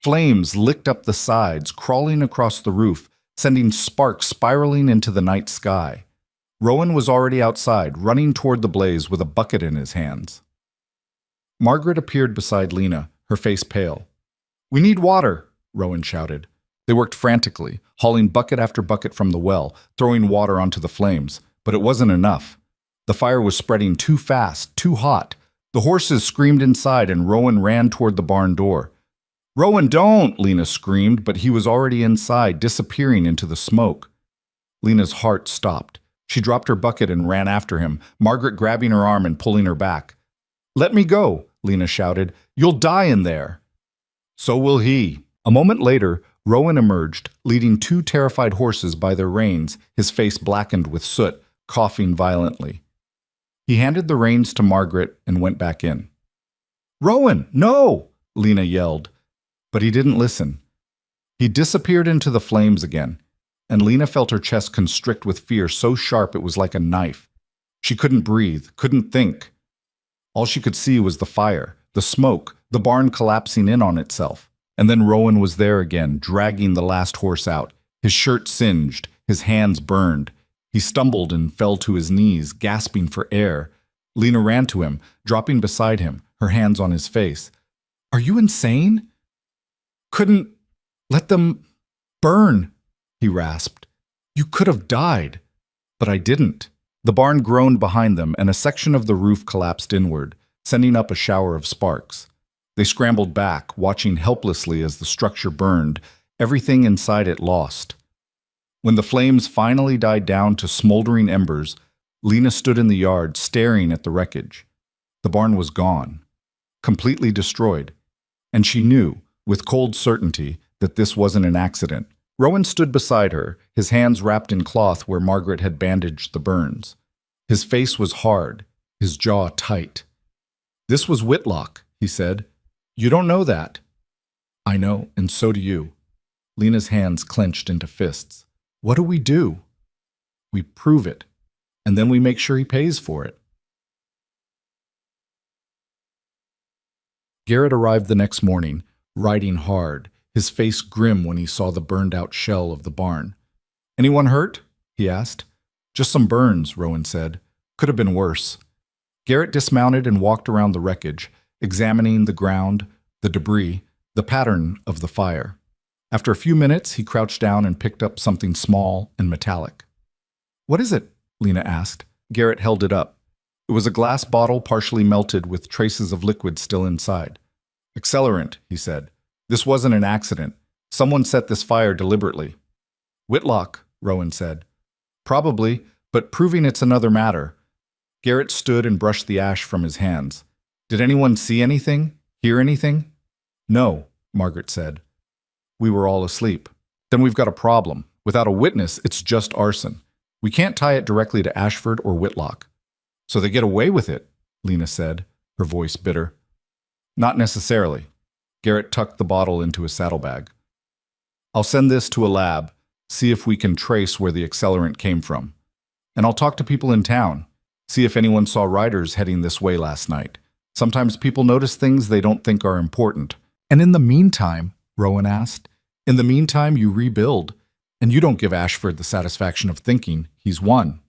Flames licked up the sides, crawling across the roof, sending sparks spiraling into the night sky. Rowan was already outside, running toward the blaze with a bucket in his hands. Margaret appeared beside Lena, her face pale. "We need water," Rowan shouted. They worked frantically, hauling bucket after bucket from the well, throwing water onto the flames, but it wasn't enough. The fire was spreading too fast, too hot. The horses screamed inside and Rowan ran toward the barn door. "Rowan, don't!" Lena screamed, but he was already inside, disappearing into the smoke. Lena's heart stopped. She dropped her bucket and ran after him, Margaret grabbing her arm and pulling her back. "Let me go," Lena shouted. "You'll die in there." "So will he." A moment later, Rowan emerged, leading two terrified horses by their reins, his face blackened with soot, coughing violently. He handed the reins to Margaret and went back in. "Rowan, no!" Lena yelled. But he didn't listen. He disappeared into the flames again, and Lena felt her chest constrict with fear so sharp it was like a knife. She couldn't breathe, couldn't think. All she could see was the fire, the smoke, the barn collapsing in on itself. And then Rowan was there again, dragging the last horse out, his shirt singed, his hands burned. He stumbled and fell to his knees, gasping for air. Lena ran to him, dropping beside him, her hands on his face. "Are you insane?" "Couldn't let them burn," he rasped. "You could have died." "But I didn't." The barn groaned behind them, and a section of the roof collapsed inward, sending up a shower of sparks. They scrambled back, watching helplessly as the structure burned, everything inside it lost. When the flames finally died down to smoldering embers, Lena stood in the yard, staring at the wreckage. The barn was gone, completely destroyed, and she knew, with cold certainty, that this wasn't an accident. Rowan stood beside her, his hands wrapped in cloth where Margaret had bandaged the burns. His face was hard, his jaw tight. "This was Whitlock," he said. "You don't know that." "I know, and so do you." Lena's hands clenched into fists. "What do we do?" "We prove it, and then we make sure he pays for it." Garrett arrived the next morning, riding hard, his face grim when he saw the burned-out shell of the barn. "Anyone hurt?" he asked. "Just some burns," Rowan said. "Could have been worse." Garrett dismounted and walked around the wreckage, examining the ground, the debris, the pattern of the fire. After a few minutes, he crouched down and picked up something small and metallic. "What is it?" Lena asked. Garrett held it up. It was a glass bottle partially melted with traces of liquid still inside. "Accelerant," he said. "This wasn't an accident. Someone set this fire deliberately." "Whitlock," Rowan said. "Probably, but proving it's another matter." Garrett stood and brushed the ash from his hands. "Did anyone see anything? Hear anything?" "No," Margaret said. "We were all asleep." "Then we've got a problem. Without a witness, it's just arson. We can't tie it directly to Ashford or Whitlock." "So they get away with it," Lena said, her voice bitter. "Not necessarily." Garrett tucked the bottle into his saddlebag. "I'll send this to a lab, see if we can trace where the accelerant came from. And I'll talk to people in town, see if anyone saw riders heading this way last night. Sometimes people notice things they don't think are important." "And in the meantime," Rowan asked, "in the meantime you rebuild, and you don't give Ashford the satisfaction of thinking he's won."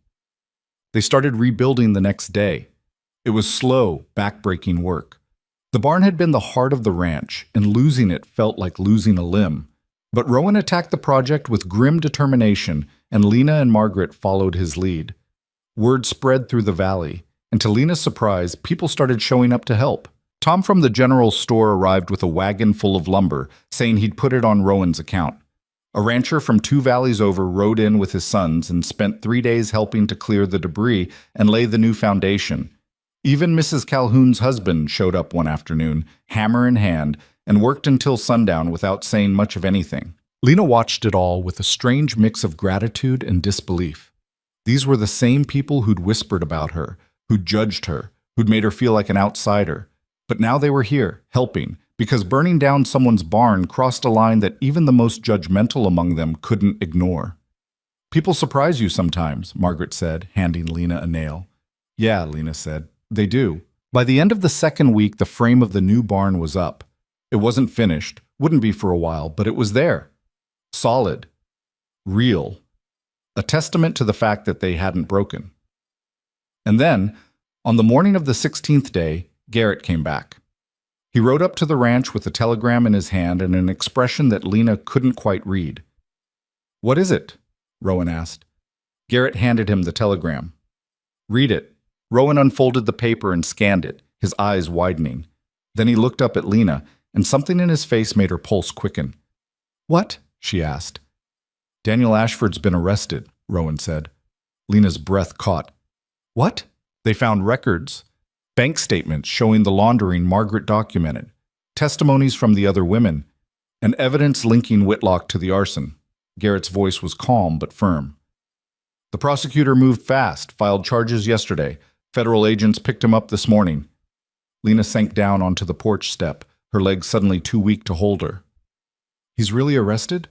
They started rebuilding the next day. It was slow, back-breaking work. The barn had been the heart of the ranch, and losing it felt like losing a limb. But Rowan attacked the project with grim determination, and Lena and Margaret followed his lead. Word spread through the valley, and to Lena's surprise, people started showing up to help. Tom from the general store arrived with a wagon full of lumber, saying he'd put it on Rowan's account. A rancher from 2 valleys over rode in with his sons and spent 3 days helping to clear the debris and lay the new foundation. Even Mrs. Calhoun's husband showed up one afternoon, hammer in hand, and worked until sundown without saying much of anything. Lena watched it all with a strange mix of gratitude and disbelief. These were the same people who'd whispered about her, who'd judged her, who'd made her feel like an outsider. But now they were here, helping, because burning down someone's barn crossed a line that even the most judgmental among them couldn't ignore. "People surprise you sometimes," Margaret said, handing Lena a nail. "Yeah," Lena said, "they do." By the end of the second week, the frame of the new barn was up. It wasn't finished, wouldn't be for a while, but it was there. Solid. Real. A testament to the fact that they hadn't broken. And then, on the morning of the 16th day, Garrett came back. He rode up to the ranch with a telegram in his hand and an expression that Lena couldn't quite read. "What is it?" Rowan asked. Garrett handed him the telegram. "Read it." Rowan unfolded the paper and scanned it, his eyes widening. Then he looked up at Lena, and something in his face made her pulse quicken. "What?" she asked. "Daniel Ashford's been arrested," Rowan said. Lena's breath caught. "What?" "They found records. Bank statements showing the laundering Margaret documented, testimonies from the other women, and evidence linking Whitlock to the arson." Garrett's voice was calm but firm. "The prosecutor moved fast, filed charges yesterday. Federal agents picked him up this morning." Lena sank down onto the porch step, her legs suddenly too weak to hold her. "He's really arrested?"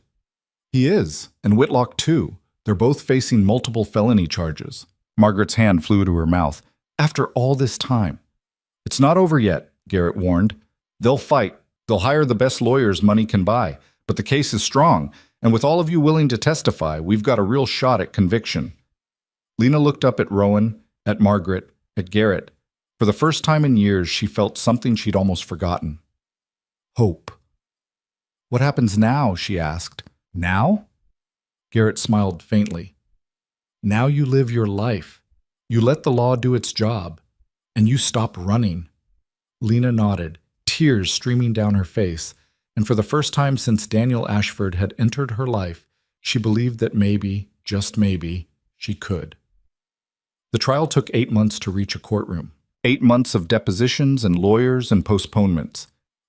"He is, and Whitlock too. They're both facing multiple felony charges." Margaret's hand flew to her mouth. "After all this time." "It's not over yet," Garrett warned. "They'll fight. They'll hire the best lawyers money can buy. But the case is strong, and with all of you willing to testify, we've got a real shot at conviction." Lena looked up at Rowan, at Margaret, at Garrett. For the first time in years, she felt something she'd almost forgotten. Hope. "What happens now?" she asked. "Now?" Garrett smiled faintly. "Now you live your life. You let the law do its job, and you stop running." Lena nodded, tears streaming down her face, and for the first time since Daniel Ashford had entered her life, she believed that maybe, just maybe, she could. The trial took 8 months to reach a courtroom. 8 months of depositions and lawyers and postponements.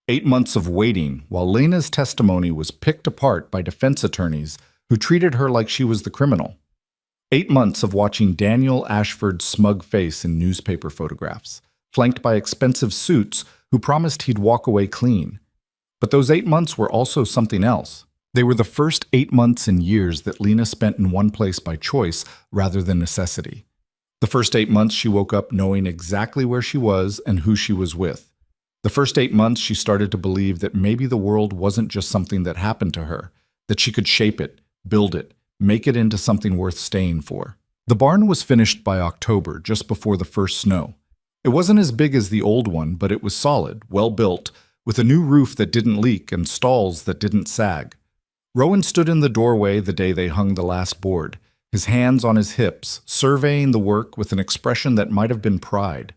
8 months of waiting while Lena's testimony was picked apart by defense attorneys who treated her like she was the criminal. 8 months of watching Daniel Ashford's smug face in newspaper photographs, flanked by expensive suits who promised he'd walk away clean. But those 8 months were also something else. They were the first 8 months in years that Lena spent in one place by choice rather than necessity. The first 8 months she woke up knowing exactly where she was and who she was with. The first 8 months she started to believe that maybe the world wasn't just something that happened to her, that she could shape it, build it, make it into something worth staying for. The barn was finished by October, just before the first snow. It wasn't as big as the old one, but it was solid, well built, with a new roof that didn't leak and stalls that didn't sag. Rowan stood in the doorway the day they hung the last board, his hands on his hips, surveying the work with an expression that might have been pride.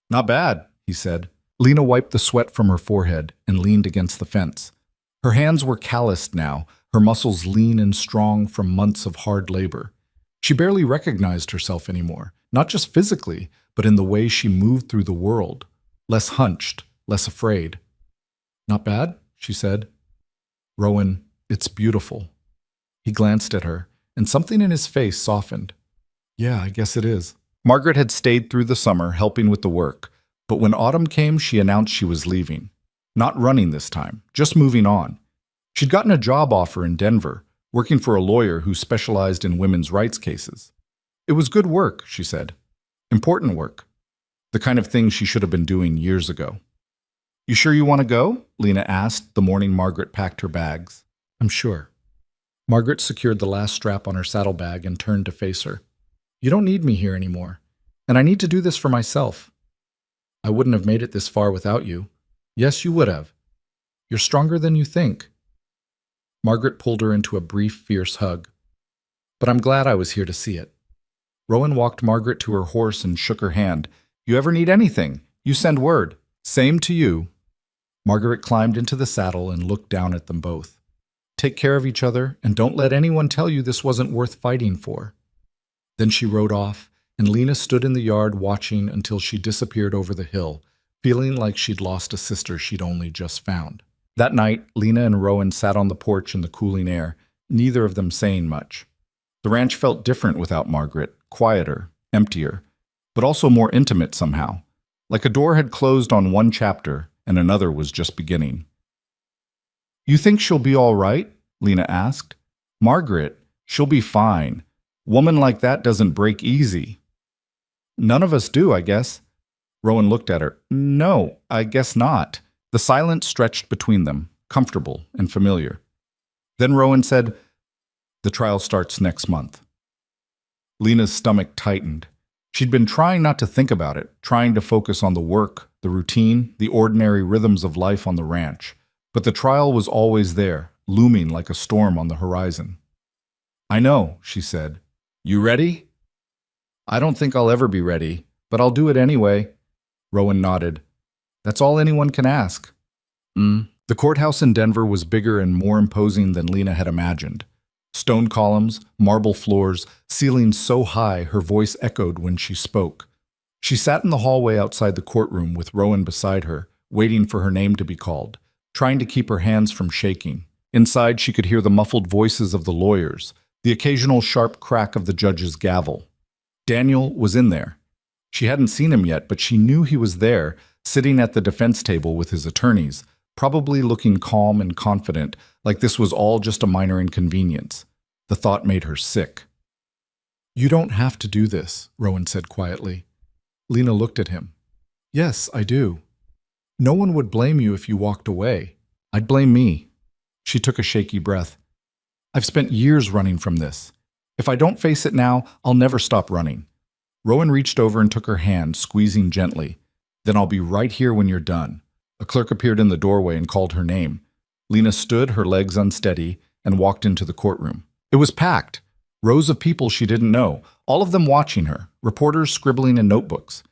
"Not bad," he said. Lena wiped the sweat from her forehead and leaned against the fence. Her hands were calloused now, her muscles lean and strong from months of hard labor. She barely recognized herself anymore, not just physically, but in the way she moved through the world. Less hunched, less afraid. "Not bad," she said. "Rowan, it's beautiful." He glanced at her, and something in his face softened. "Yeah, I guess it is." Margaret had stayed through the summer, helping with the work, but when autumn came, she announced she was leaving. Not running this time, just moving on. She'd gotten a job offer in Denver, working for a lawyer who specialized in women's rights cases. It was good work, she said. Important work. The kind of thing she should have been doing years ago. "You sure you want to go?" Lena asked the morning Margaret packed her bags. "I'm sure." Margaret secured the last strap on her saddlebag and turned to face her. "You don't need me here anymore, and I need to do this for myself. I wouldn't have made it this far without you. Yes, you would have. You're stronger than you think." Margaret pulled her into a brief, fierce hug. "But I'm glad I was here to see it." Rowan walked Margaret to her horse and shook her hand. "You ever need anything, you send word." "Same to you." Margaret climbed into the saddle and looked down at them both. "Take care of each other, and don't let anyone tell you this wasn't worth fighting for." Then she rode off, and Lena stood in the yard watching until she disappeared over the hill, feeling like she'd lost a sister she'd only just found. That night, Lena and Rowan sat on the porch in the cooling air, neither of them saying much. The ranch felt different without Margaret, quieter, emptier, but also more intimate somehow, like a door had closed on one chapter and another was just beginning. "You think she'll be all right?" Lena asked. "Margaret, she'll be fine. Woman like that doesn't break easy." "None of us do, I guess." Rowan looked at her. "No, I guess not." The silence stretched between them, comfortable and familiar. Then Rowan said, "The trial starts next month." Lena's stomach tightened. She'd been trying not to think about it, trying to focus on the work, the routine, the ordinary rhythms of life on the ranch. But the trial was always there, looming like a storm on the horizon. "I know," she said. "You ready?" "I don't think I'll ever be ready, but I'll do it anyway." Rowan nodded. "That's all anyone can ask." The courthouse in Denver was bigger and more imposing than Lena had imagined. Stone columns, marble floors, ceilings so high her voice echoed when she spoke. She sat in the hallway outside the courtroom with Rowan beside her, waiting for her name to be called, trying to keep her hands from shaking. Inside, she could hear the muffled voices of the lawyers, the occasional sharp crack of the judge's gavel. Daniel was in there. She hadn't seen him yet, but she knew he was there, sitting at the defense table with his attorneys, probably looking calm and confident, like this was all just a minor inconvenience. The thought made her sick. "You don't have to do this," Rowan said quietly. Lena looked at him. "Yes, I do. No one would blame you if you walked away. I'd blame me." She took a shaky breath. "I've spent years running from this. If I don't face it now, I'll never stop running." Rowan reached over and took her hand, squeezing gently. "Then I'll be right here when you're done." A clerk appeared in the doorway and called her name. Lena stood, her legs unsteady, and walked into the courtroom. It was packed. Rows of people she didn't know, all of them watching her, reporters scribbling in notebooks.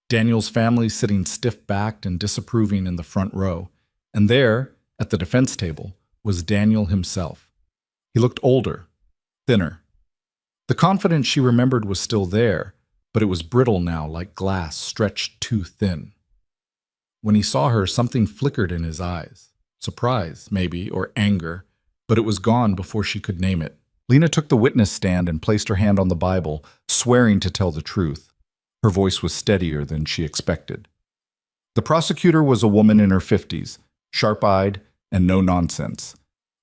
Daniel's family sitting stiff-backed and disapproving in the front row. And there, at the defense table, was Daniel himself. He looked older, thinner. The confidence she remembered was still there, but it was brittle now, like glass stretched too thin. When he saw her, something flickered in his eyes. Surprise, maybe, or anger, but it was gone before she could name it. Lena took the witness stand and placed her hand on the Bible, swearing to tell the truth. Her voice was steadier than she expected. The prosecutor was a woman in her 50s, sharp-eyed and no nonsense.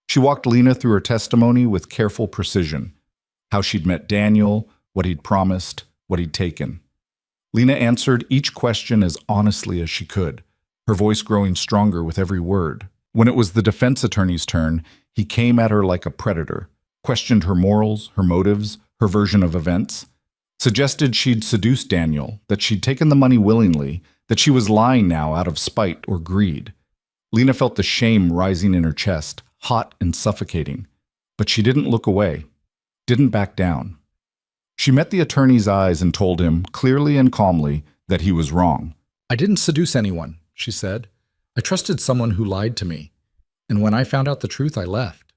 She walked Lena through her testimony with careful precision. How she'd met Daniel, what he'd promised, what he'd taken. Lena answered each question as honestly as she could, her voice growing stronger with every word. When it was the defense attorney's turn, he came at her like a predator, questioned her morals, her motives, her version of events, suggested she'd seduced Daniel, that she'd taken the money willingly, that she was lying now out of spite or greed. Lena felt the shame rising in her chest, hot and suffocating. But she didn't look away, didn't back down. She met the attorney's eyes and told him, clearly and calmly, that he was wrong. "I didn't seduce anyone," she said. "I trusted someone who lied to me. And when I found out the truth, I left.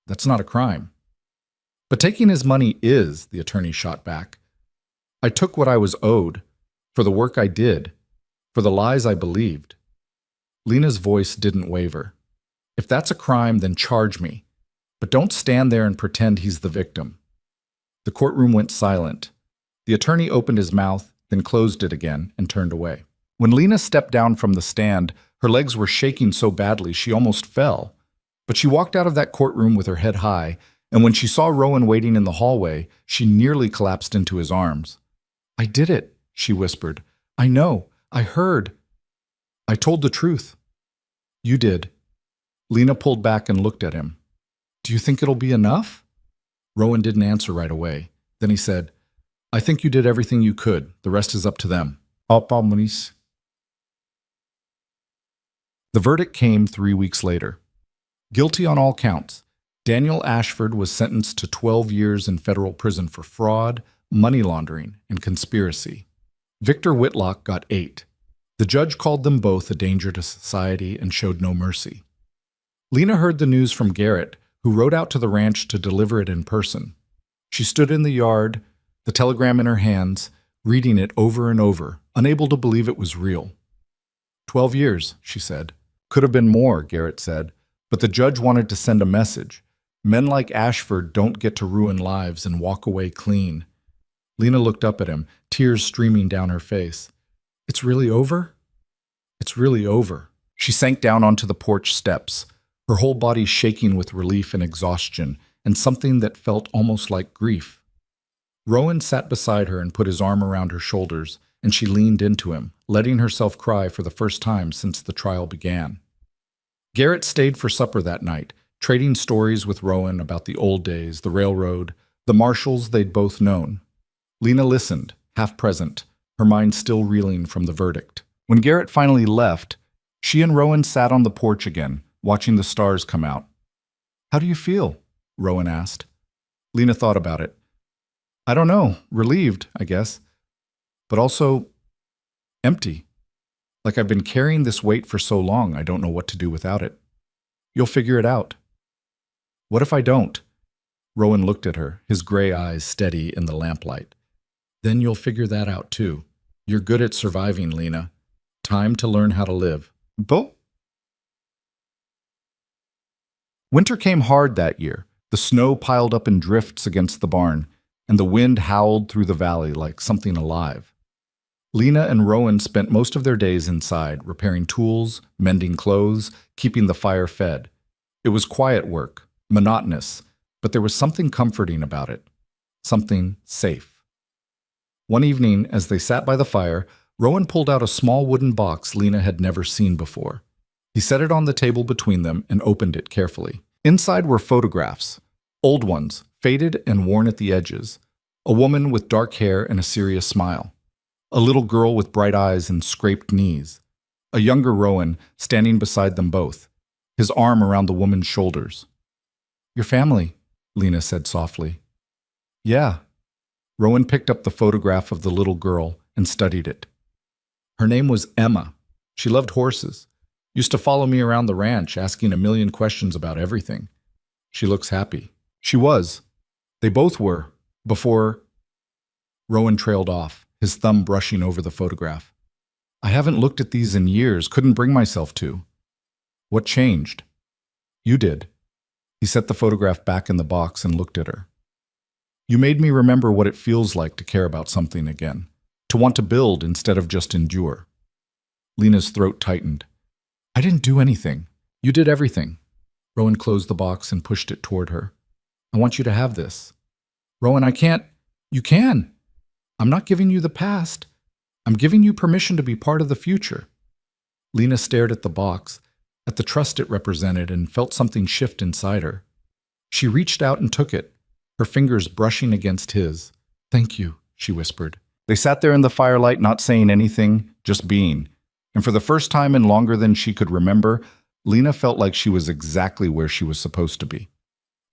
That's not a crime." "But taking his money is," the attorney shot back. "I took what I was owed, for the work I did, for the lies I believed." Lena's voice didn't waver. "If that's a crime, then charge me. But don't stand there and pretend he's the victim." The courtroom went silent. The attorney opened his mouth, then closed it again and turned away. When Lena stepped down from the stand, her legs were shaking so badly she almost fell. But she walked out of that courtroom with her head high, and when she saw Rowan waiting in the hallway, she nearly collapsed into his arms. "I did it," she whispered. "I know. I heard. I told the truth." "You did." Lena pulled back and looked at him. "Do you think it'll be enough?" Rowan didn't answer right away. Then he said, "I think you did everything you could. The rest is up to them." The verdict came 3 weeks later. Guilty on all counts, Daniel Ashford was sentenced to 12 years in federal prison for fraud, money laundering, and conspiracy. Victor Whitlock got 8. The judge called them both a danger to society and showed no mercy. Lena heard the news from Garrett, who rode out to the ranch to deliver it in person. She stood in the yard, the telegram in her hands, reading it over and over, unable to believe it was real. 12 years, she said. Could have been more, Garrett said, but the judge wanted to send a message. Men like Ashford don't get to ruin lives and walk away clean. Lena looked up at him, tears streaming down her face. It's really over? It's really over. She sank down onto the porch steps, her whole body shaking with relief and exhaustion, and something that felt almost like grief. Rowan sat beside her and put his arm around her shoulders, and she leaned into him, letting herself cry for the first time since the trial began. Garrett stayed for supper that night, trading stories with Rowan about the old days, the railroad, the marshals they'd both known. Lena listened, half present, her mind still reeling from the verdict. When Garrett finally left, she and Rowan sat on the porch again, watching the stars come out. How do you feel? Rowan asked. Lena thought about it. I don't know, relieved, I guess, but also empty. Like I've been carrying this weight for so long, I don't know what to do without it. You'll figure it out. What if I don't? Rowan looked at her, his gray eyes steady in the lamplight. Then you'll figure that out too. You're good at surviving, Lena. Time to learn how to live. Bo? Winter came hard that year. The snow piled up in drifts against the barn, and the wind howled through the valley like something alive. Lena and Rowan spent most of their days inside, repairing tools, mending clothes, keeping the fire fed. It was quiet work, monotonous, but there was something comforting about it, something safe. One evening, as they sat by the fire, Rowan pulled out a small wooden box Lena had never seen before. He set it on the table between them and opened it carefully. Inside were photographs, old ones, faded and worn at the edges, a woman with dark hair and a serious smile, a little girl with bright eyes and scraped knees, a younger Rowan standing beside them both, his arm around the woman's shoulders. Your family, Lena said softly. Yeah. Rowan picked up the photograph of the little girl and studied it. Her name was Emma. She loved horses. Used to follow me around the ranch, asking a million questions about everything. She looks happy. She was. They both were. Before... Rowan trailed off, his thumb brushing over the photograph. I haven't looked at these in years, couldn't bring myself to. What changed? You did. He set the photograph back in the box and looked at her. You made me remember what it feels like to care about something again, to want to build instead of just endure. Lena's throat tightened. I didn't do anything. You did everything. Rowan closed the box and pushed it toward her. I want you to have this. Rowan, I can't. You can. I'm not giving you the past. I'm giving you permission to be part of the future. Lena stared at the box, at the trust it represented, and felt something shift inside her. She reached out and took it, her fingers brushing against his. Thank you, she whispered. They sat there in the firelight, not saying anything, just being. And for the first time in longer than she could remember, Lena felt like she was exactly where she was supposed to be.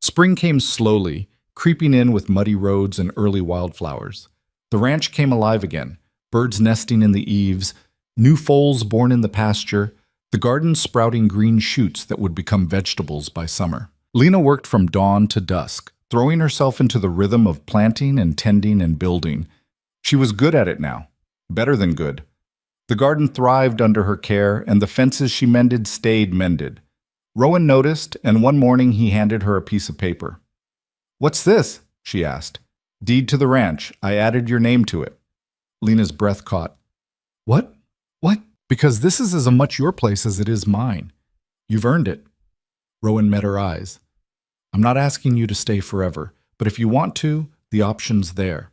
Spring came slowly, creeping in with muddy roads and early wildflowers. The ranch came alive again, birds nesting in the eaves, new foals born in the pasture, the garden sprouting green shoots that would become vegetables by summer. Lena worked from dawn to dusk, throwing herself into the rhythm of planting and tending and building. She was good at it now, better than good. The garden thrived under her care, and the fences she mended stayed mended. Rowan noticed, and one morning he handed her a piece of paper. What's this? She asked. Deed to the ranch. I added your name to it. Lena's breath caught. What? What? Because this is as much your place as it is mine. You've earned it. Rowan met her eyes. I'm not asking you to stay forever, but if you want to, the option's there.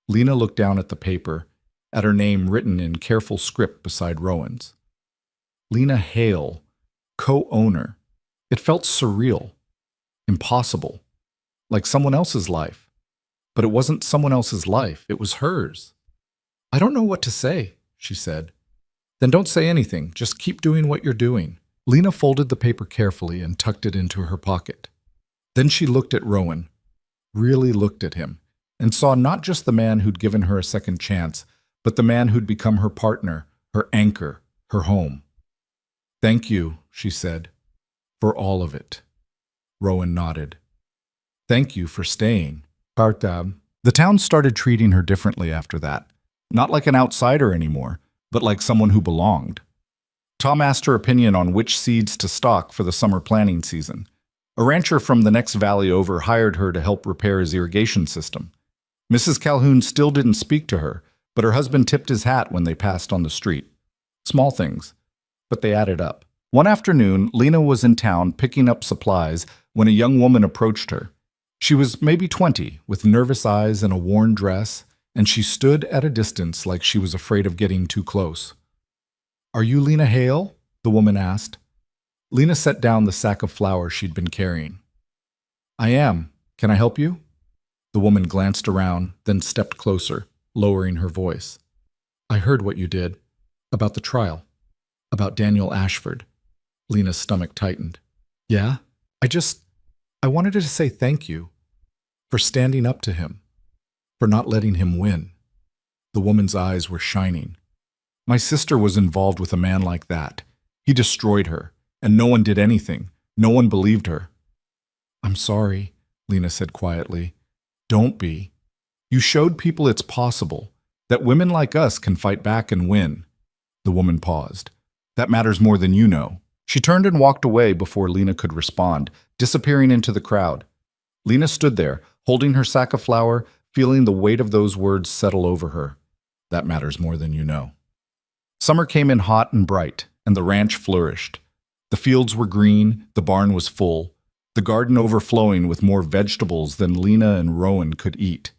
Lena looked down at the paper, at her name written in careful script beside Rowan's. Lena Hale, co-owner. It felt surreal, impossible, like someone else's life. But it wasn't someone else's life, it was hers. I don't know what to say, she said. Then don't say anything, just keep doing what you're doing. Lena folded the paper carefully and tucked it into her pocket. Then she looked at Rowan, really looked at him, and saw not just the man who'd given her a second chance, but the man who'd become her partner, her anchor, her home. Thank you, she said, for all of it. Rowan nodded. Thank you for staying. Partab. The town started treating her differently after that. Not like an outsider anymore, but like someone who belonged. Tom asked her opinion on which seeds to stock for the summer planting season. A rancher from the next valley over hired her to help repair his irrigation system. Mrs. Calhoun still didn't speak to her, but her husband tipped his hat when they passed on the street. Small things, but they added up. One afternoon, Lena was in town picking up supplies when a young woman approached her. She was maybe 20, with nervous eyes and a worn dress, and she stood at a distance like she was afraid of getting too close. "Are you Lena Hale?" the woman asked. Lena set down the sack of flour she'd been carrying. "I am. Can I help you?" The woman glanced around, then stepped closer, lowering her voice. "I heard what you did. About the trial. About Daniel Ashford." Lena's stomach tightened. "Yeah? I wanted to say thank you. For standing up to him. For not letting him win." The woman's eyes were shining. "My sister was involved with a man like that. He destroyed her, and no one did anything. No one believed her." "I'm sorry," Lena said quietly. "Don't be. You showed people it's possible, that women like us can fight back and win." The woman paused. "That matters more than you know." She turned and walked away before Lena could respond, disappearing into the crowd. Lena stood there, holding her sack of flour, feeling the weight of those words settle over her. That matters more than you know. Summer came in hot and bright, and the ranch flourished. The fields were green, the barn was full, the garden overflowing with more vegetables than Lena and Rowan could eat.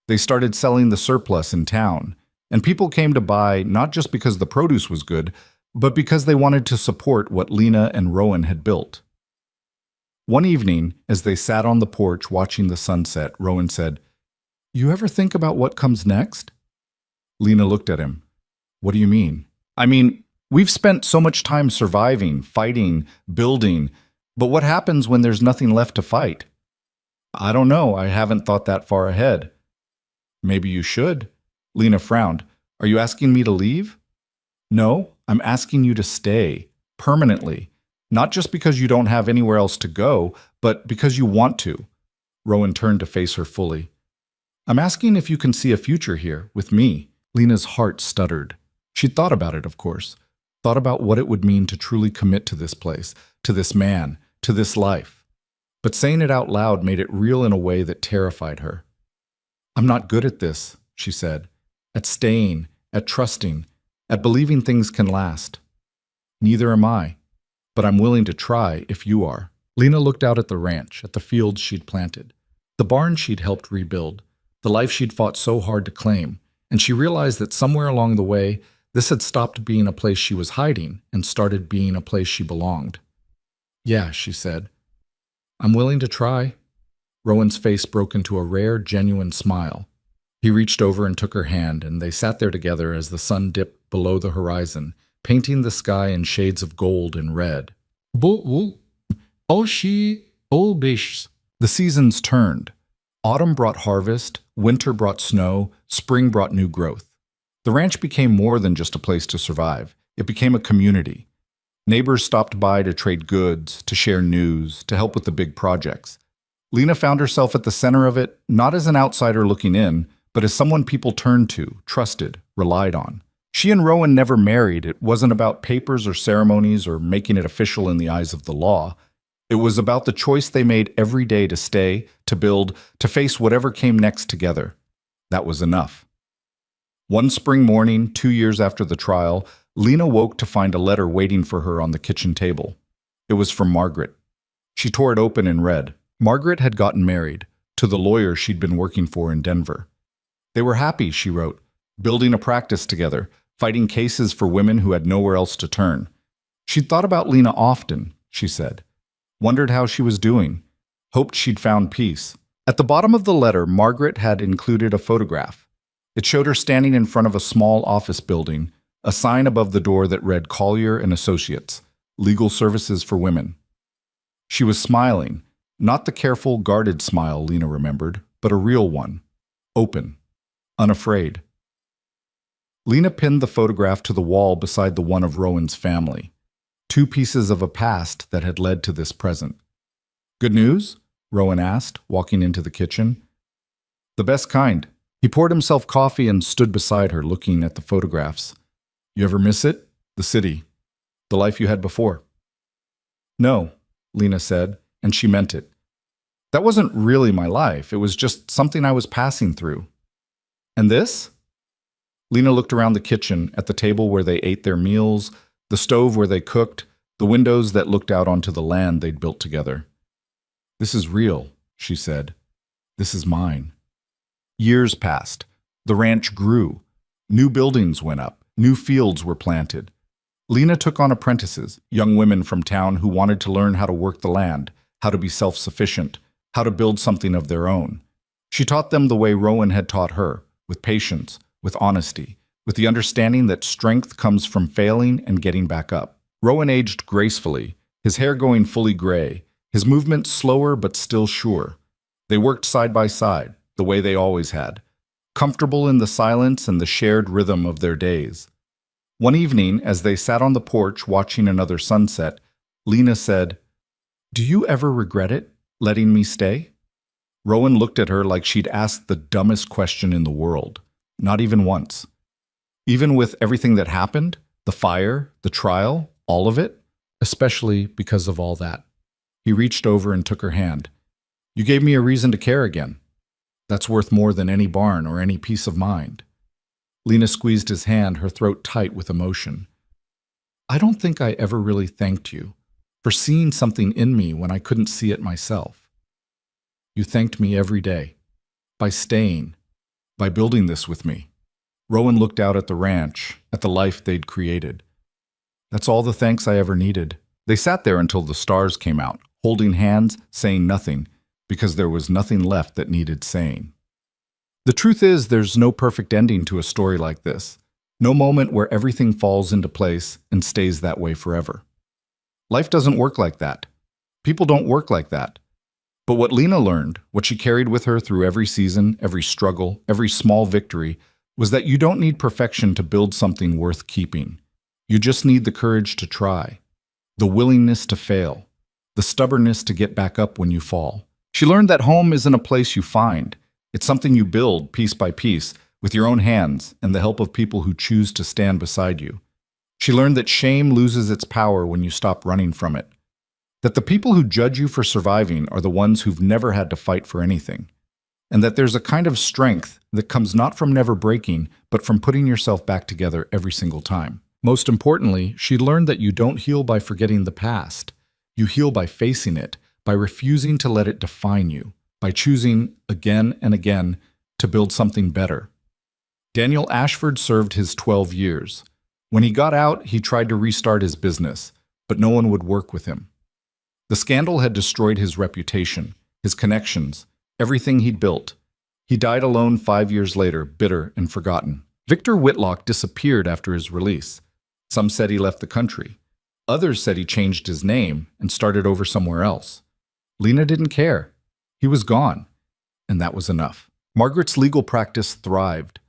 They started selling the surplus in town, and people came to buy not just because the produce was good, but because they wanted to support what Lena and Rowan had built. One evening, as they sat on the porch watching the sunset, Rowan said, "You ever think about what comes next?" Lena looked at him. "What do you mean?" "I mean, we've spent so much time surviving, fighting, building, but what happens when there's nothing left to fight?" "I don't know. I haven't thought that far ahead." "Maybe you should." Lena frowned. "Are you asking me to leave?" "No, I'm asking you to stay, permanently. Not just because you don't have anywhere else to go, but because you want to." Rowan turned to face her fully. "I'm asking if you can see a future here, with me." Lena's heart stuttered. She'd thought about it, of course. Thought about what it would mean to truly commit to this place, to this man, to this life. But saying it out loud made it real in a way that terrified her. "I'm not good at this," she said. "At staying, at trusting, at believing things can last." "Neither am I. But I'm willing to try if you are." Lena looked out at the ranch, at the fields she'd planted, the barn she'd helped rebuild, the life she'd fought so hard to claim, and she realized that somewhere along the way, this had stopped being a place she was hiding and started being a place she belonged. "Yeah," she said. "I'm willing to try." Rowan's face broke into a rare, genuine smile. He reached over and took her hand, and they sat there together as the sun dipped below the horizon, painting the sky in shades of gold and red. The seasons turned. Autumn brought harvest, winter brought snow, spring brought new growth. The ranch became more than just a place to survive. It became a community. Neighbors stopped by to trade goods, to share news, to help with the big projects. Lena found herself at the center of it, not as an outsider looking in, but as someone people turned to, trusted, relied on. She and Rowan never married. It wasn't about papers or ceremonies or making it official in the eyes of the law. It was about the choice they made every day to stay, to build, to face whatever came next together. That was enough. One spring morning, 2 years after the trial, Lena woke to find a letter waiting for her on the kitchen table. It was from Margaret. She tore it open and read. Margaret had gotten married, to the lawyer she'd been working for in Denver. They were happy, she wrote, building a practice together, fighting cases for women who had nowhere else to turn. She'd thought about Lena often, she said. Wondered how she was doing. Hoped she'd found peace. At the bottom of the letter, Margaret had included a photograph. It showed her standing in front of a small office building, a sign above the door that read Collier and Associates, Legal Services for Women. She was smiling, not the careful, guarded smile Lena remembered, but a real one, open, unafraid. Lena pinned the photograph to the wall beside the one of Rowan's family, 2 pieces of a past that had led to this present. "Good news?" Rowan asked, walking into the kitchen. "The best kind." He poured himself coffee and stood beside her, looking at the photographs. "You ever miss it? The city. The life you had before. No, Lena said, and she meant it. That wasn't really my life. It was just something I was passing through. And this? Lena looked around the kitchen, at the table where they ate their meals, the stove where they cooked, the windows that looked out onto the land they'd built together. This is real, she said. This is mine. Years passed. The ranch grew. New buildings went up. New fields were planted. Lena took on apprentices, young women from town who wanted to learn how to work the land, how to be self-sufficient, how to build something of their own. She taught them the way Rowan had taught her, with patience, with honesty, with the understanding that strength comes from failing and getting back up. Rowan aged gracefully, his hair going fully gray, his movements slower but still sure. They worked side by side, the way they always had, comfortable in the silence and the shared rhythm of their days. One evening, as they sat on the porch watching another sunset, Lena said, "Do you ever regret it, letting me stay?" Rowan looked at her like she'd asked the dumbest question in the world. Not even once. Even with everything that happened, the fire, the trial, all of it, especially because of all that. He reached over and took her hand. "You gave me a reason to care again. That's worth more than any barn or any peace of mind." Lena squeezed his hand, her throat tight with emotion. "I don't think I ever really thanked you for seeing something in me when I couldn't see it myself. You thanked me every day, by staying, by building this with me." Rowan looked out at the ranch, at the life they'd created. "That's all the thanks I ever needed." They sat there until the stars came out, holding hands, saying nothing, because there was nothing left that needed saying. The truth is, there's no perfect ending to a story like this. No moment where everything falls into place and stays that way forever. Life doesn't work like that. People don't work like that. But what Lena learned, what she carried with her through every season, every struggle, every small victory, was that you don't need perfection to build something worth keeping. You just need the courage to try, the willingness to fail, the stubbornness to get back up when you fall. She learned that home isn't a place you find. It's something you build piece by piece with your own hands and the help of people who choose to stand beside you. She learned that shame loses its power when you stop running from it. That the people who judge you for surviving are the ones who've never had to fight for anything. And that there's a kind of strength that comes not from never breaking, but from putting yourself back together every single time. Most importantly, she learned that you don't heal by forgetting the past. You heal by facing it, by refusing to let it define you, by choosing again and again to build something better. Daniel Ashford served his 12 years. When he got out, he tried to restart his business, but no one would work with him. The scandal had destroyed his reputation, his connections, everything he'd built. He died alone 5 years later, bitter and forgotten. Victor Whitlock disappeared after his release. Some said he left the country. Others said he changed his name and started over somewhere else. Lena didn't care. He was gone, and that was enough. Margaret's legal practice thrived.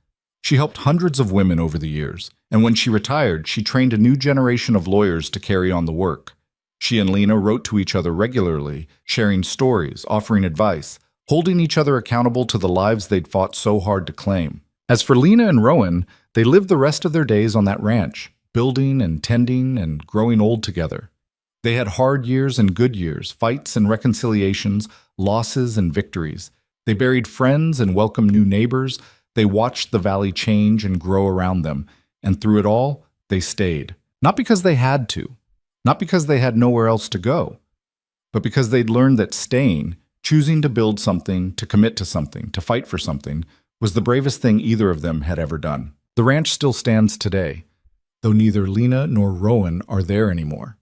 She helped hundreds of women over the years, and when she retired, she trained a new generation of lawyers to carry on the work. She and Lena wrote to each other regularly, sharing stories, offering advice, holding each other accountable to the lives they'd fought so hard to claim. As for Lena and Rowan, they lived the rest of their days on that ranch, building and tending and growing old together. They had hard years and good years, fights and reconciliations, losses and victories. They buried friends and welcomed new neighbors. They watched the valley change and grow around them. And through it all, they stayed. Not because they had to, not because they had nowhere else to go, but because they'd learned that staying, choosing to build something, to commit to something, to fight for something, was the bravest thing either of them had ever done. The ranch still stands today, though neither Lena nor Rowan are there anymore.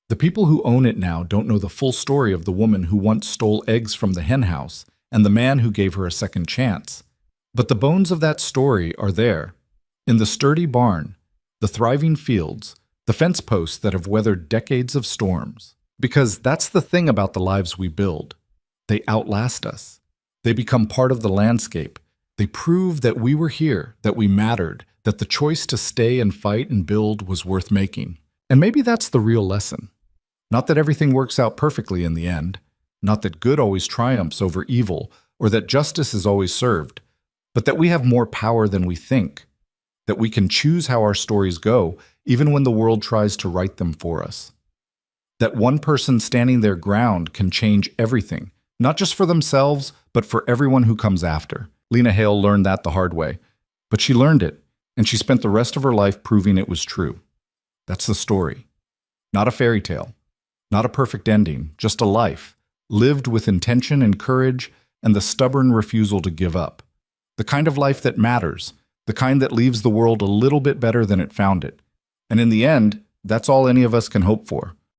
The people who own it now don't know the full story of the woman who once stole eggs from the hen house and the man who gave her a second chance. But the bones of that story are there, in the sturdy barn, the thriving fields, the fence posts that have weathered decades of storms. Because that's the thing about the lives we build. They outlast us. They become part of the landscape. They prove that we were here, that we mattered, that the choice to stay and fight and build was worth making. And maybe that's the real lesson. Not that everything works out perfectly in the end, not that good always triumphs over evil, or that justice is always served, but that we have more power than we think, that we can choose how our stories go, even when the world tries to write them for us. That one person standing their ground can change everything, not just for themselves, but for everyone who comes after. Lena Hale learned that the hard way. But she learned it, and she spent the rest of her life proving it was true. That's the story. Not a fairy tale. Not a perfect ending, just a life, lived with intention and courage and the stubborn refusal to give up. The kind of life that matters, the kind that leaves the world a little bit better than it found it. And in the end, that's all any of us can hope for.